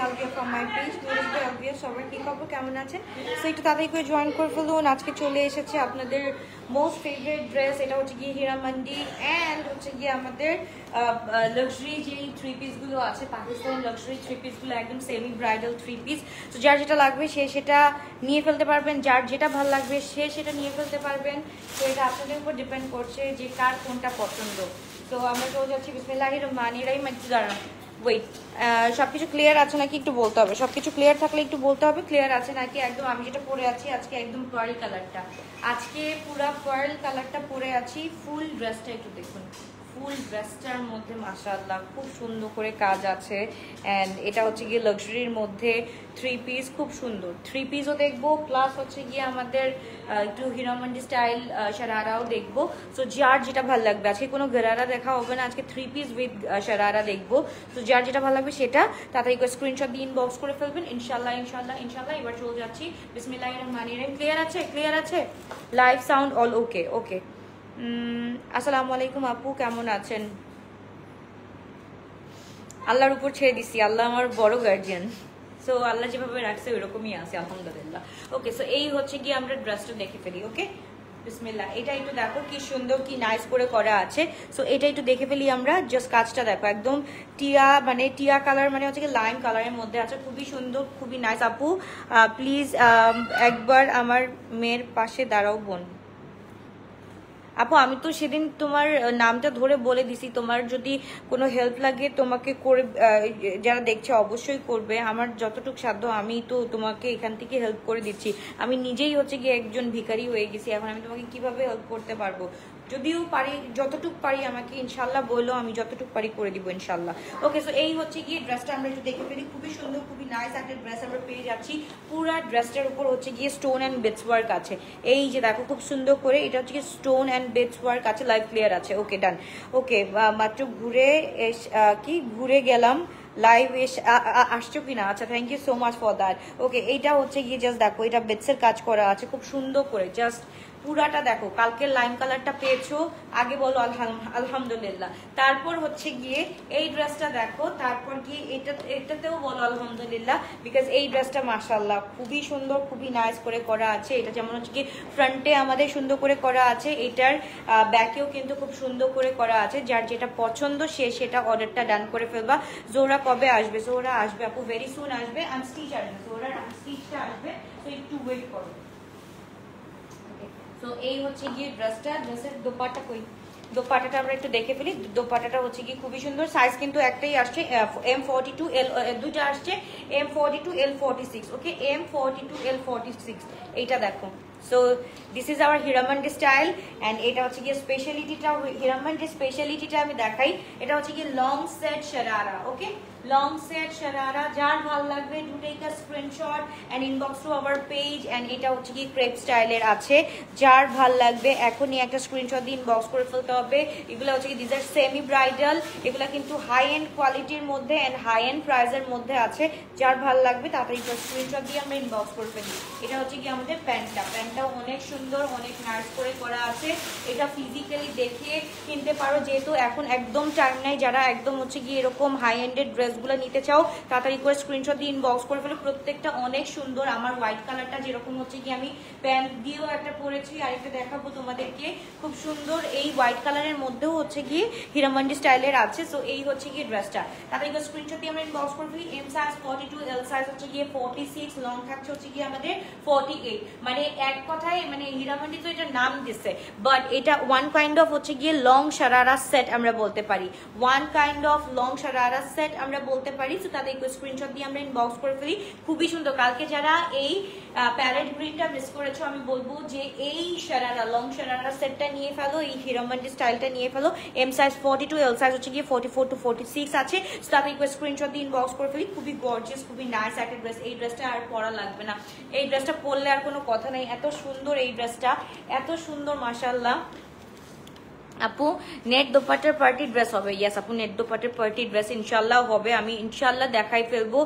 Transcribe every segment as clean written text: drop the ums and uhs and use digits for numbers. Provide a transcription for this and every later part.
Alvia from my page. Nourish by Alvia. সবাই কি খবর, কেমন আছেন? সো একটু তাড়াতাড়ি করে জয়েন করে ফেলুন। আজকে চলে এসেছে আপনাদের মোস্ট ফেভারিট ড্রেস। এটা হচ্ছে গিয়ে হীরামান্ডি অ্যান্ড হচ্ছে গিয়ে আমাদের লাক্সারি যেই থ্রি পিসগুলো আছে, পাকিস্তানি লাক্সারি থ্রি পিসগুলো একদম সেমি ব্রাইডাল থ্রি পিস। তো যার যেটা লাগবে সে সেটা নিয়ে ফেলতে পারবেন, যার যেটা ভালো লাগবে সে সেটা নিয়ে ফেলতে পারবেন। তো এটা আপনাদের উপর ডিপেন্ড করছে যে কার কোনটা পছন্দ। তো আমরা চলে যাচ্ছি বিসমিল্লাহির রহমানির রহিম। একটু দাঁড়ান, ওয়েট, সব কিছু ক্লিয়ার আছে নাকি একটু বলতে হবে। সব কিছু ক্লিয়ার থাকলে একটু বলতে হবে ক্লিয়ার আছে নাকি। একদম আমি যেটা পরে আছি আজকে একদম পার্ল কালারটা, আজকে পুরা পার্ল কালারটা পরে আছি। ফুল ড্রেসটা একটু দেখুন, ফুল ড্রেসটার মধ্যে মাশাআল্লাহ খুব সুন্দর করে কাজ আছে। অ্যান্ড এটা হচ্ছে গিয়ে লাক্সারির মধ্যে থ্রি পিস, খুব সুন্দর থ্রি পিসও দেখবো, প্লাস হচ্ছে গিয়ে আমাদের একটু হীরামান্ডি স্টাইল শারারাও দেখবো। সো যার যেটা ভালো লাগবে, আজকে কোনো গরারা দেখা হবে না, আজকে থ্রি পিস উইথ শারারা দেখবো। তো যার যেটা ভালো লাগবে সেটা তাড়াতাড়ি করে স্ক্রিনশট দিয়ে ইনবক্স করে ফেলবেন। ইনশাল্লাহ ইনশাল্লাহ ইনশাল্লাহ। এবার চলে যাচ্ছি বিসমিল্লাহির রহমানির রহিম। ক্লিয়ার আছে, ক্লিয়ার আছে, লাইভ সাউন্ড অল ওকে? ওকে। আসসালামু আলাইকুম আপু, কেমন আছেন? আল্লাহর উপর ছেড়ে দিছি, আল্লাহ আমার বড় গার্জিয়ান। সো আল্লাহ যেভাবে রাখছে ওইরকমই আছে আলহামদুলিল্লাহ। ওকে, সো এই হচ্ছে গিয়ে আমরা ড্রেসটা দেখে ফেলি। ওকে বিসমিল্লাহ। এটা একটু দেখো কি সুন্দর, কি নাইস করে করা আছে। সো এটা একটু দেখে ফেলি আমরা। জাস্ট কাজটা দেখো, একদম টিয়া মানে টিয়া কালার, মানে হচ্ছে কি লাইম কালারের মধ্যে আছে, খুবই সুন্দর, খুবই নাইস। আপু প্লিজ একবার আমার মেয়ের পাশে দাঁড়াও বোন। আপু আমি তো সেদিন তোমার নামটা ধরে বলে দিছি, তোমার যদি কোনো হেল্প লাগে তোমাকে করে, যারা দেখছে অবশ্যই করবে। আমার যতটুকু সাধ্য আমি তো তোমাকে এখান থেকে হেল্প করে দিচ্ছি। আমি নিজেই হচ্ছে গিয়ে একজন ভিখারি হয়ে গেছি, এখন আমি তোমাকে কিভাবে হেল্প করতে পারবো? যদিও পারি, যতটুকু পারি আমাকে ইনশাল্লাহ বলো, আমি যতটুকু পারি করে দিব ইনশাল্লাহ। ওকে, সো এই হচ্ছে গিয়ে ড্রেসটা আমরা একটু দেখে ফেলি। খুবই সুন্দর, খুবই নাইস একটা ড্রেস আমরা পেয়ে যাচ্ছি। পুরা ড্রেসটার উপর হচ্ছে গিয়ে স্টোন অ্যান্ড বেডস ওয়ার্ক আছে। এই যে দেখো খুব সুন্দর করে, এটা হচ্ছে গিয়ে স্টোন অ্যান্ড বেডস ওয়ার্ক আছে, লাইভ ক্লিয়ার আছে। ওকে ডান। ওকে, মাত্র ঘুরে গেলাম লাইভ আসছো কিনা? আচ্ছা, thank you so much for that. Okay, এইটা হচ্ছে গিয়ে জাস্ট দেখো, এটা বেডসের কাজ করা আছে খুব সুন্দর করে। জাস্ট পুরাটা দেখো, কালকে লাইম কালারটা পেয়েছো, আগে বলো আলহামদুলিল্লাহ। তারপর হচ্ছে গিয়ে এই ড্রেসটা দেখো, তারপর গিয়ে এটাতেও বলো আলহামদুলিল্লাহ, বিকজ এই ড্রেসটা মাশাআল্লাহ খুবই সুন্দর, খুবই নাইস করে করা আছে। এটা যেমন হচ্ছে কি ফ্রন্টে আমাদের সুন্দর করে করা আছে, এটার ব্যাকেও কিন্তু খুব সুন্দর করে করা আছে। যার যেটা পছন্দ সে সেটা অর্ডারটা ডান করে ফেলবা। জোহরা কবে আসবে? জোহরা আসবে আপু, ভেরি সুন আসবে। আনস্টিচ আসবে, জোহরার আনস্টিচটা আসবে, তো একটু ওয়েট করো। তো এই হচ্ছে গিয়ে ড্রেসটা। ড্রেসের দোপাট্টা কই? দোপাট্টাটা আমরা একটু দেখে ফেলি। দোপাট্টাটা হচ্ছে কি খুবই সুন্দর। সাইজ কিন্তু একটাই আসছে, M42 L, দুটো আসছে, M42 L46। ওকে, M42 L46 এইটা দেখো। So this is our Heeramandi style. And এটা হচ্ছে গিয়ে স্পেশালিটিটা, হীরামান্ডি স্পেশালিটিটা আমি দেখাই। এটা হচ্ছে গিয়ে long set sharara. Okay, long set sharara, যার ভালো লাগবে do take a screenshot and inbox to our page. And এটা হচ্ছে কি ক্রেপ স্টাইলের আছে, যার ভাল লাগবে এখনই একটা স্ক্রিনশট দিয়ে ইনবক্স করে ফেলতে হবে। এগুলো হচ্ছে কি দিস আর সেমি ব্রাইডাল, এগুলো কিন্তু হাই এন্ড কোয়ালিটির মধ্যে এন্ড হাই এন্ড প্রাইসের মধ্যে আছে। যার ভাল লাগবে তাড়াতাড়ি স্ক্রিনশট দিয়ে আমরা ইনবক্স করে ফেলি। এটা হচ্ছে কি আমাদের প্যান্টটাও অনেক সুন্দর, অনেক নাইস করে করা আছে। এটা ফিজিক্যালি দেখে কিনতে পারো, যেহেতু এখন একদম টাইম নাই। যারা একদম হচ্ছে কি এরকম হাই এন্ডেড ড্রেসগুলো নিতে চাও তাড়াতাড়ি করে স্ক্রিনশট দিয়ে ইনবক্স করে ফেলো। প্রত্যেকটা অনেক সুন্দর। আমার হোয়াইট কালারটা যেরকম হচ্ছে কি আমি প্যান্ট দিয়েও একটা পরেছি, আরেকটা দেখাবো তোমাদেরকে, খুব সুন্দর। এই হোয়াইট কালারের মধ্যেও হচ্ছে কি হীরামান্ডি স্টাইলের আছে। সো এই হচ্ছে কি ড্রেসটা, তাড়াতাড়ি করে স্ক্রিনশট দিয়ে আমরা ইনবক্স করে ফেলি। এম সাইজ 42, এল সাইজ হচ্ছে গিয়ে 46, লং থাকছে হচ্ছে গিয়ে আমাদের 48। মানে এক কথায় মানে হীরামান্ডি তো এটা নাম দিচ্ছে, বাট এটা ওয়ান কাইন্ড অফ হচ্ছে গিয়ে লং শারারা সেট আমরা বলতে পারি, one kind of long sharara set আমরা বলতে পারি। তো তাদের স্ক্রিনশট দিয়ে আমরা ইনবক্স করে ফেলি। খুবই সুন্দর। কালকে যারা এই প্যারেট গ্রিনটা মিস করেছো, আমি বলবো যে এই শারারা লং শারারা সেটটা নিয়ে ফেলো, এই হীরামান্ডি স্টাইলটা নিয়ে ফেলো। এম সাইজ 42, এল সাইজ হচ্ছে গিয়ে 44 to 46 আছে। তো তাদের স্ক্রিনশট দিয়ে ইনবক্স করে ফেলি। খুবই গর্জিয়াস, খুবই নাইস একটা ড্রেস। এই ড্রেসটা আর পরা লাগবে না, এই ড্রেসটা পরলে আর কোনো কথা নেই। এত সুন্দর এই ড্রেসটা, এত সুন্দর মাশাআল্লাহ। আপু নেট দোপাট্টার পার্টি ড্রেস হবে? ইয়েস আপু, নেট দোপাট্টার পার্টি ড্রেস ইনশাল্লাহ হবে। আমি ইনশাল্লাহ দেখাই ফেলবো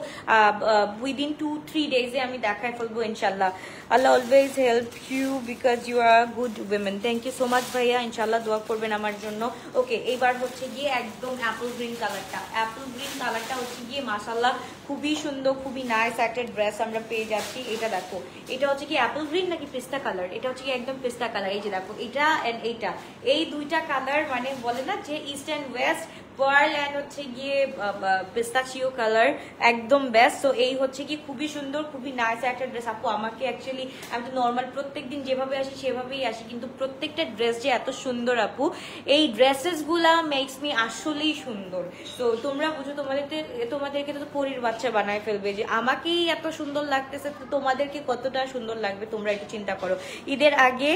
উইদিন 2-3 ডেজে আমি দেখাই ফেলবো ইনশাল্লাহ। Allah always help you because you are good women. Thank you so much ভাইয়া, ইনশাল্লাহ দোয়া করবেন আমার জন্য। ওকে, এইবার হচ্ছে গিয়ে একদম অ্যাপল গ্রিন কালারটা। অ্যাপল গ্রিন কালারটা হচ্ছে গিয়ে মাশাল্লাহ খুবই সুন্দর, খুবই নাইস একটা ড্রেস আমরা পেয়ে যাচ্ছি। এটা দেখো, এটা হচ্ছে কি অ্যাপল গ্রিন নাকি পিস্তা কালার? এটা হচ্ছে কি একদম পিস্তা কালার। এই যে দেখো, এটা অ্যান্ড এইটা, এই দুইটা কালার মানে বলে না যে east and west, pearl and হচ্ছে গিয়ে পিস্তাচিও কালার, একদম বেস্ট। তো এই হচ্ছে কি খুবই সুন্দর, খুবই নাইস একটা ড্রেস। আপু আমাকে অ্যাকচুয়ালি আমি তো নর্মাল প্রত্যেকদিন যেভাবে আসি সেভাবেই আসি, কিন্তু প্রত্যেকটা ড্রেস যে এত সুন্দর আপু, এই ড্রেসেসগুলা মেক্স মি আসলেই সুন্দর। তো তোমরা বুঝো, তোমাদেরকে তো পরীর বাচ্চা বানায় ফেলবে যে আমাকেই এত সুন্দর লাগতেছে, তো তোমাদেরকে কতটা সুন্দর লাগবে তোমরা একটু চিন্তা করো। ঈদের আগে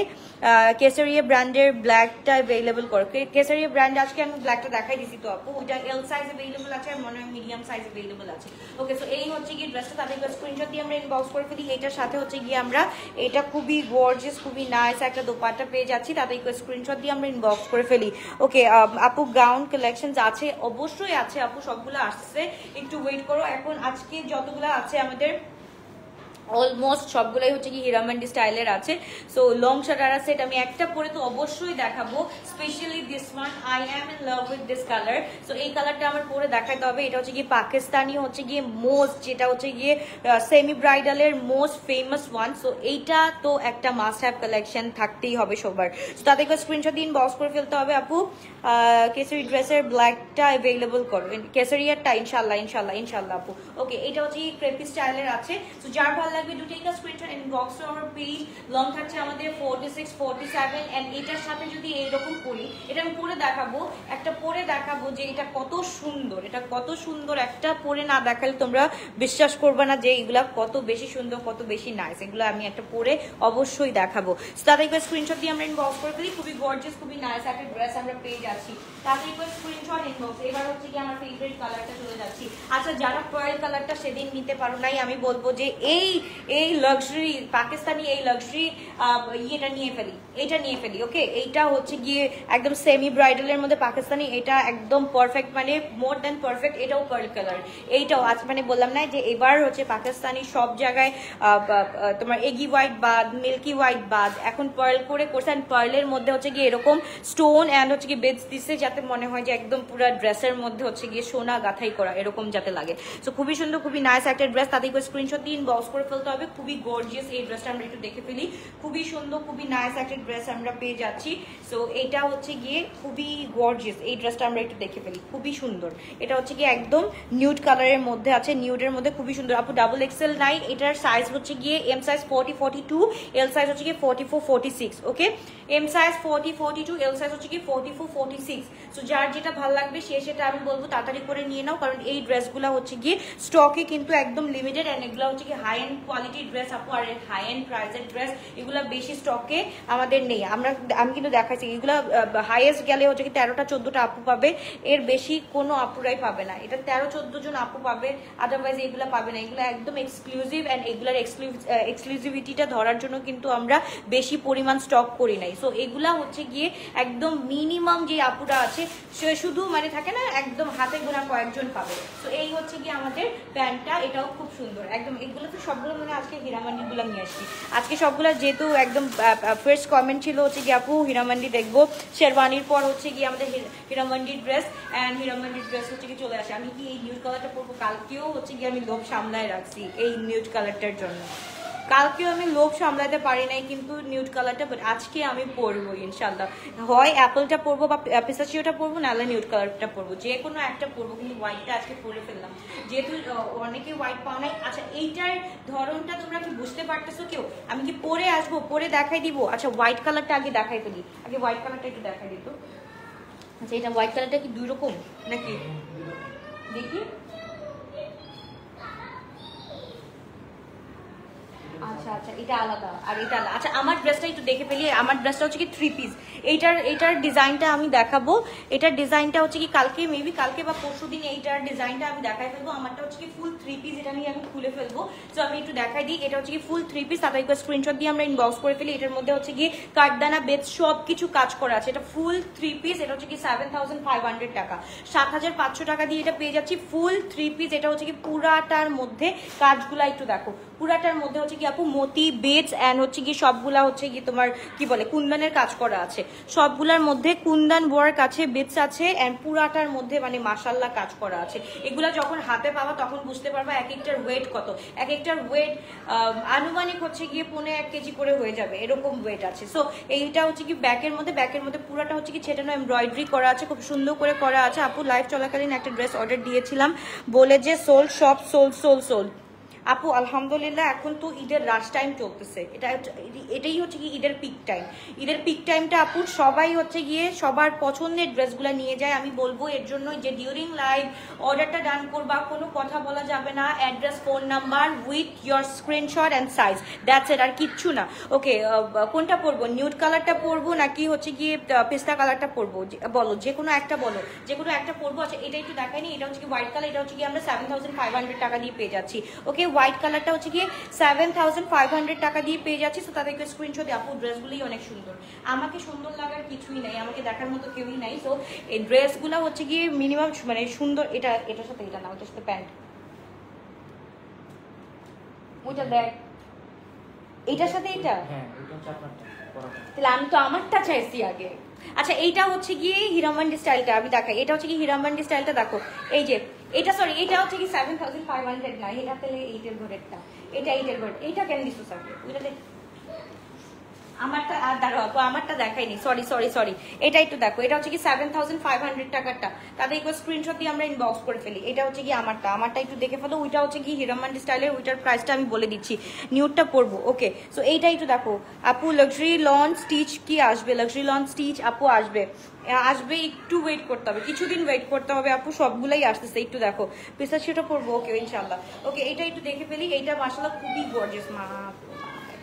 কেসারিয়া ব্র্যান্ডের ব্ল্যাকটা অ্যাভেলেবল করো। কেসারিয়া ব্র্যান্ড আজকে আমি ব্ল্যাকটা দেখাই দিছি তো আপু, ওইটা এল সাইজ অ্যাভেলেবল আছে আর মনে হয় মিডিয়াম সাইজ অ্যাভেলেবল আছে। ওকে, সো এই হচ্ছে গিয়ে ড্রেসটা, তাদের স্ক্রিনশট দিয়ে আমরা ইনবক্স করে ফেলি। এটার সাথে হচ্ছে গিয়ে আমরা এটা খুবই গর্জিয়াস, খুবই নাইস একটা দোপাট্টা পেয়ে যাচ্ছি, তাদের স্ক্রিনশট দিয়ে আমরা ইনবক্স করে ফেলি। ওকে আপু, গাউন কালেকশন আছে? অবশ্যই আছে আপু, সবগুলো আসছে, একটু ওয়েট করো। এখন আজকে যতগুলো আছে আমাদের অলমোস্ট সবগুলাই হচ্ছে কি হীরামান্ডি স্টাইলের আছে। সো লং শারারা সেট আমি একটা পরে তো অবশ্যই দেখাবো, specially this one. I am in love with this colour. So এই কালারটা আমার পরে দেখাতে হবে। এটা হচ্ছে গিয়ে পাকিস্তানি হচ্ছে গিয়ে মোস্ট, যেটা হচ্ছে গিয়ে সেমি ব্রাইডালের মোস্ট ফেমাস ওয়ান। সো এইটা তো একটা মাস্ট হ্যাভ কালেকশন থাকতেই হবে সবার। সো তাদেরকে স্ক্রিনশট দিন বক্স করে ফেলতে হবে। আপু কেসারি ড্রেসের ব্ল্যাকটা অ্যাভেলেবল করো, কেসারিয়ারটা ইনশাল্লাহ ইনশাল্লাহ ইনশাল্লাহ আপু। ওকে, এটা হচ্ছে ক্রেপি স্টাইলের আছে। সো যার ভালো লাগবে do take a screenshot and box to our page. Long থাকছে আমাদের 46, 47 এন্ড এটার সাথে যদি এইরকম করি, এটা আমি পরে দেখাবো, একটা পরে দেখাবো যে এটা কত সুন্দর, এটা কত সুন্দর। একটা পরে না দেখালে তোমরা বিশ্বাস করবে না যে এগুলা কত বেশি সুন্দর, কত বেশি নাইস। এগুলো আমি একটা পরে অবশ্যই দেখাবো। তাদেরকে স্ক্রিনশট দিয়ে আমরা ইনবক্স করে ফেলি। খুবই গর্জিয়াস, খুবই নাইস একটা ড্রেস আমরা পেয়ে যাচ্ছি। তাদেরকে স্ক্রিনশট ইনবক্স। এবার হচ্ছে কি আমার ফেভারিট কালারটা চলে যাচ্ছি। আচ্ছা, যারা পার্ল কালারটা সেদিন নিতে পারো নাই, আমি বলবো যে এই লাক্সারি পাকিস্তানি এই লাক্সারি ইয়েটা নিয়ে ফেলি, এটা নিয়ে ফেলি। ওকে, এইটা হচ্ছে গিয়ে একদম সেমি ব্রাইডালের মধ্যে পাকিস্তানি, এটা একদম পারফেক্ট, মানে মোর দ্যান পারফেক্ট। এটাও পার্ল কালার, এইটাও আজ মানে বললাম না যে এবার হচ্ছে পাকিস্তানি সব জায়গায় তোমার এগি হোয়াইট বাদ, মিল্কি হোয়াইট বাদ, এখন পার্ল করে করছে। অ্যান্ড পার্লের মধ্যে হচ্ছে গিয়ে এরকম স্টোন অ্যান্ড হচ্ছে গিয়ে বেজ দিচ্ছে, যাতে মনে হয় যে একদম পুরো ড্রেসের মধ্যে হচ্ছে গিয়ে সোনা গাঁথাই করা, এরকম যাতে লাগে। সো খুবই সুন্দর, খুবই নাইস একটা ড্রেস। তাদেরকে স্ক্রিনশট দিয়ে ইনবক্স করে ফেলতে হবে। খুবই গর্জিয়াস এই ড্রেসটা, আমরা একটু দেখে ফেলি। খুবই সুন্দর, খুবই নাইস একটা ড্রেস আমরা পেয়ে যাচ্ছি। সো এটা হচ্ছে গিয়ে খুবই গর্জিয়াস এই ড্রেসটা, আমরা একটু দেখে ফেলি। খুবই সুন্দর, এটা হচ্ছে গিয়ে একদম নিউড কালারের মধ্যে আছে, নিউডের মধ্যে খুবই সুন্দর। আপু ডাবল এক্সেল নাই, এটার সাইজ হচ্ছে গিয়ে এম সাইজ 40, 42, এল সাইজ হচ্ছে গিয়ে 44, 46। ওকে, এম সাইজ 40, 42, এল সাইজ হচ্ছে গিয়ে 44, 46। সো যার যেটা ভালো লাগবে সেটা আমি বলবো তাড়াতাড়ি করে নিয়ে নাও, কারণ এই ড্রেসগুলো হচ্ছে গিয়ে স্টকে কিন্তু একদম লিমিটেড। অ্যান্ড এগুলো হচ্ছে গিয়ে হাই এন্ড কোয়ালিটির ড্রেস আপু, আর হাই এন্ড প্রাইসের ড্রেস এগুলো বেশি স্টকে আমাদের নেই। আমি কিন্তু দেখাচ্ছি এগুলো হাইয়েস্ট গেলে হচ্ছে কি 13টা 14টা আপু পাবে, এর বেশি কোনো আপুরাই পাবে না। এটা 13-14 জন আপু পাবে, আদারওয়াইজ এগুলো পাবে না। এগুলো একদম এক্সক্লুসিভ, অ্যান্ড এগুলার এক্সক্লুসিভিটিটা ধরার জন্য কিন্তু আমরা বেশি পরিমাণ স্টক করি নাই। সো এগুলা হচ্ছে গিয়ে একদম মিনিমাম যে আপুরা আছে সে শুধু মানে থাকে না একদম হাতে গোনা কয়েকজন পাবে। তো এই হচ্ছে গিয়ে আমাদের প্যান্টটা, এটাও খুব সুন্দর একদম। এগুলো তো সবগুলো মানে আজকে হীরামান্ডিগুলো নিয়ে আসছি আজকে সবগুলো, যেহেতু একদম ফার্স্ট কমেন্ট ছিল হচ্ছে গিয়ে আপু হীরামান্ডি দেখবো, শেরওয়ানির পর হচ্ছে গিয়ে আমাদের হীরামান্ডির ড্রেস। অ্যান্ড হীরামান্ডির ড্রেস হচ্ছে গিয়ে চলে আসে। আমি কি এই নিউড কালারটা পরবো, কালকেও হচ্ছে গিয়ে আমি লোভ সামলায় রাখছি এই নিউড কালারটার জন্য। কালকেও আমি লোভ সামলাতে পারি নাই কিন্তু নিউড কালারটা, বাট আজকে আমি পরবো ইনশাল্লাহ। হয় অ্যাপলটা পরবো বা পিস্তাচিওটা পরবো, নাহলে নিউড কালারটা পরবো, যে কোনো একটা পরবো। কিন্তু হোয়াইটটা আজকে পরে ফেললাম, যেহেতু অনেকে হোয়াইট পাও নাই। আচ্ছা, এইটার ধরনটা তোমরা কি বুঝতে পারতেছো কেউ? আমি কি পরে আসবো, পরে দেখাই দিব? আচ্ছা, হোয়াইট কালারটা আগে দেখাই ফেলি, আগে হোয়াইট কালারটা একটু দেখাই দিত। আচ্ছা, এটা হোয়াইট কালারটা কি দুই রকম নাকি দেখি? আচ্ছা আচ্ছা আচ্ছা, এটা আলাদা আর এটা আলাদা। আচ্ছা আমার ড্রেসটা একটু দেখে ফেলি। আমার ড্রেসটা হচ্ছে কি 3 পিস। এইটার ডিজাইনটা আমি দেখাবো। এটার ডিজাইনটা হচ্ছে কি কালকে মেবি কালকে বা পরশুদিন এইটার ডিজাইনটা আমি দেখাই ফেলবো। আমারটা হচ্ছে কি ফুল 3 পিস, এটা নিয়ে আমি খুলে ফেলবো। সো আমি একটু দেখাই দিই। এটা হচ্ছে কি ফুল 3 পিস, তাতে একটু স্ক্রিনশট দিয়ে আমরা ইনবক্স করে ফেলি। এটার মধ্যে হচ্ছে কি কাঠদানা বেজ সব কিছু কাজ করা আছে। এটা ফুল 3 পিস, এটা হচ্ছে কি 7500 টাকা, 7500 টাকা দিয়ে এটা পেয়ে যাচ্ছি ফুল 3 পিস। এটা হচ্ছে কি পুরাটার মধ্যে কাজগুলা একটু দেখো, পুরাটার মধ্যে হচ্ছে কি আপু মতি বেজ এন্ড হচ্ছে কি সবগুলা হচ্ছে কি তোমার কি বলে কুন্দনের কাজ করা আছে। সবগুলার মধ্যে কুন্দন ওয়ার্ক আছে, বেজ আছে এন্ড পুরাটার মধ্যে মানে মাশাআল্লাহ কাজ করা আছে। এগুলা যখন হাতে পাবা তখন বুঝতে পারবা এক একটার ওয়েট কত। এক একটার ওয়েট আনুমানিক হচ্ছে গিয়ে 1.5 কেজি করে হয়ে যাবে, এরকম ওয়েট আছে। সো এইটা হচ্ছে কি ব্যাকের মধ্যে পুরাটা হচ্ছে কি ছেটানো এমব্রয়ডারি করা আছে, খুব সুন্দর করে করা আছে। আপু লাইভ চলাকালীন একটা ড্রেস অর্ডার দিয়েছিলাম, বলে যে সোল সব সোল। আপু আলহামদুলিল্লাহ এখন তো ঈদের লাস্ট টাইম চলতেছে, এটাই হচ্ছে কি ঈদের পিক টাইম। ঈদের পিক টাইমটা আপু সবাই হচ্ছে গিয়ে সবার পছন্দের ড্রেসগুলো নিয়ে যায়। আমি বলবো এর জন্য যে ডিউরিং লাইভ অর্ডারটা ডান করবা, কোনো কথা বলা যাবে না, address phone number with your screenshot and size, that's it, আর কিচ্ছু না। ওকে কোনটা পরবো, নিউড কালারটা পরবো নাকি হচ্ছে গিয়ে পেস্তা কালারটা পরবো, বলো যে কোনো একটা বলো, যে কোনো একটা পরবো। আচ্ছা এটা একটু দেখাইনি, এটা হচ্ছে কি হোয়াইট কালার, এটা হচ্ছে কি আমরা 7500 টাকা দিয়ে পেয়ে যাচ্ছি। ওকে হোয়াইট কালারটা হচ্ছে গিয়ে 7500 টাকা দিয়ে পেয়ে যাচ্ছি। তো তাদেরকে স্ক্রিনশট আপু ড্রেসগুলোই অনেক সুন্দর, আমাকে সুন্দর লাগার কিছুই নাই, আমাকে দেখার মতো কেউই নাই। সো এই ড্রেসগুলো হচ্ছে গিয়ে মিনিমাম মানে সুন্দর। এটার সাথে এটা না, ওটার সাথে প্যান্ট, ওইটা দেখ, এটার সাথে এটা, তাহলে আমি তো আমারটা চাইছি আগে। আচ্ছা এইটা হচ্ছে গিয়ে হীরামান্ডি স্টাইলটা আমি দেখাই। এটা হচ্ছে কি হীরামান্ডি স্টাইলটা দেখো, এই যে এটা সরি এটা হচ্ছে কি 7500 না, এটা তাহলে 8 এর ঘরেরটা, এটা 8 এর ঘর। এইটা কেন দিছো স্যার, ওইটা দেখ আমারটা আর দাঁড়াও আপু আমারটা দেখাইনি, সরি এটা একটু দেখো। এটা হচ্ছে কি 7500 টাকারটা, তাদের একটু স্ক্রিনশট দিয়ে আমরা ইনবক্স করে ফেলি। এটা হচ্ছে কি আমারটা একটু দেখে ফেলো। ওইটা হচ্ছে কি হীরামান্ডি স্টাইলের, ওইটার প্রাইসটা আমি বলে দিচ্ছি, নিউডটা পরবো। ওকে সো এইটা একটু দেখো আপু। লাক্সারি লন স্টিচ কি আসবে, লাক্সারি লন স্টিচ আপু আসবে, একটু ওয়েট করতে হবে, কিছুদিন ওয়েট করতে হবে আপু, সবগুলাই আসতেছে। একটু দেখো পিসা সেটা পরবো। ওকে ইনশাল্লাহ। ওকে এটা একটু দেখে ফেলি। এইটা মাশাআল্লাহ খুবই গর্জিয়াস মা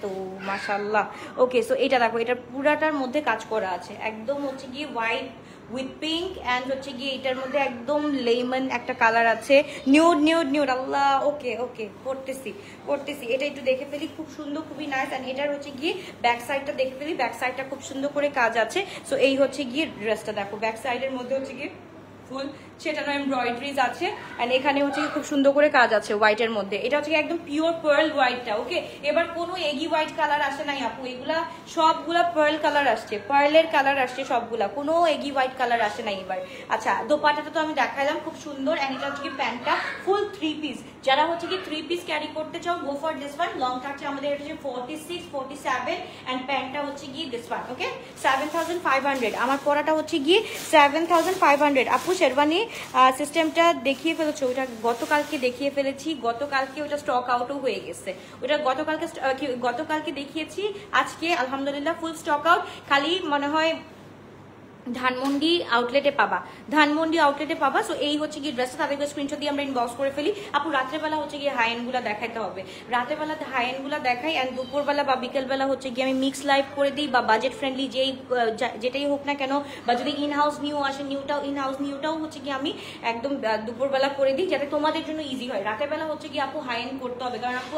তো মাশাআল্লাহ। ওকে সো এটা দেখো, এটা পুরাটার মধ্যে কাজ করা আছে, একদম হচ্ছে গিয়ে হোয়াইট উইথ পিঙ্ক অ্যান্ড হচ্ছে গিয়ে এটার মধ্যে একদম লেমন একটা কালার আছে, নিউড আল্লাহ। ওকে করতেছি। এটা একটু দেখে ফেলি, খুব সুন্দর, খুবই নাইস। অ্যান্ড এটার হচ্ছে গিয়ে ব্যাক সাইডটা দেখে ফেলি, ব্যাক সাইডটা খুব সুন্দর করে কাজ আছে। সো এই হচ্ছে গিয়ে ড্রেসটা দেখো, ব্যাক সাইডের মধ্যে হচ্ছে গিয়ে ফুল সেটানো এমব্রয়ডারিজ আছে এন্ড এখানে হচ্ছে খুব সুন্দর করে কাজ আছে হোয়াইটের মধ্যে। এটা হচ্ছে একদম পিওর পার্ল হোয়াইটটা। ওকে এবার কোনো এগি হোয়াইট কালার আসে নাই আপু, এগুলা সবগুলা পার্ল কালার আসছে, পার্লের কালার আসছে সবগুলা, কোনো এগি হোয়াইট কালার আসে নাই এবার। আচ্ছা দোপাট্টাটা তো আমি দেখাইলাম, খুব সুন্দর। এন্ড এটা হচ্ছে কি প্যান্টটা ফুল 3 পিস, যারা হচ্ছে কি 3 পিস ক্যারি করতে চাও go for this one. Long থাকছে আমাদের এটা হচ্ছে 46 47 এন্ড প্যান্টটা হচ্ছে গিয়ে দিস ওয়ান। ওকে 7500। আমার পরাটা হচ্ছে গিয়ে 7500 আপু। শেরওয়ানি সিস্টেমটা দেখিয়ে ফেলেছো, ওটা গতকালকে দেখিয়ে ফেলেছি, গতকালকে ওটা স্টক আউটও হয়ে গেছে। ওটা গতকালকে দেখিয়েছি, আজকে আলহামদুলিল্লাহ ফুল স্টক আউট। খালি মনে হয় ধানমন্ডি আউটলেটে পাবা। সো এই হচ্ছে গিয়ে ড্রেসটা, তাদেরকে স্ক্রিনশট দিয়ে আমরা ইনবক্স করে ফেলি। আপু রাত্রেবেলা হচ্ছে গিয়ে হাই এন্ড গুলা দেখাইতে হবে, রাত্রেবেলা হাই এন্ড গুলা দেখাই অ্যান্ড দুপুরবেলা বা বিকেলবেলা হচ্ছে গিয়ে আমি মিক্স লাইভ করে দিই, বা বাজেট ফ্রেন্ডলি যেটাই হোক না কেন, বা যদি ইনহাউস নিউ আসে নিউটাও হচ্ছে গিয়ে আমি একদম দুপুরবেলা করে দিই, যাতে তোমাদের জন্য ইজি হয়। রাতের বেলা হচ্ছে গিয়ে আপু হাই এন্ড করতে হবে, কারণ আপু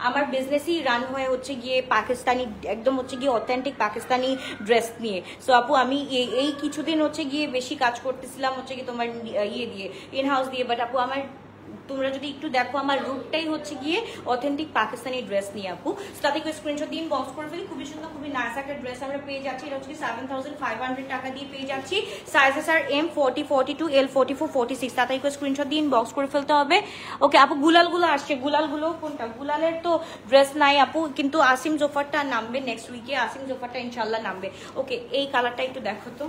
আমার বিজনেসই রান হয় হচ্ছে গিয়ে পাকিস্তানি, একদম হচ্ছে গিয়ে অথেন্টিক পাকিস্তানি ড্রেস নিয়ে। সো আপু আমি এই কিছুদিন হচ্ছে গিয়ে বেশি কাজ করতেছিলাম হচ্ছে কি তোমার ইয়ে দিয়ে, ইনহাউস দিয়ে। বাট আপু আমার তোমরা যদি একটু দেখো আমার রুটটাই হচ্ছে গিয়ে অথেন্টিক পাকিস্তানি ড্রেস নিয়ে আপু। তাতে স্ক্রিনশট দিয়ে বক্স করে ফেলি। খুবই সুন্দর, খুবই নাইস একটা ড্রেস আমরা পেয়ে যাচ্ছি। এটা হচ্ছে 7500 টাকা দিয়ে পেয়ে যাচ্ছি। সাইজেস আর M40 42 L44 46। তাতে স্ক্রিনশট দিয়ে বক্স করে ফেলতে হবে। ওকে আপু গুলালগুলো আসছে, গুলালগুলো কোনটা, গুলালের তো ড্রেস নাই আপু, কিন্তু আসিম জোফারটা নামবে নেক্সট উইকে, আসিম জোফারটা ইনশাল্লাহ নামবে। ওকে এই কালারটা একটু দেখো তো,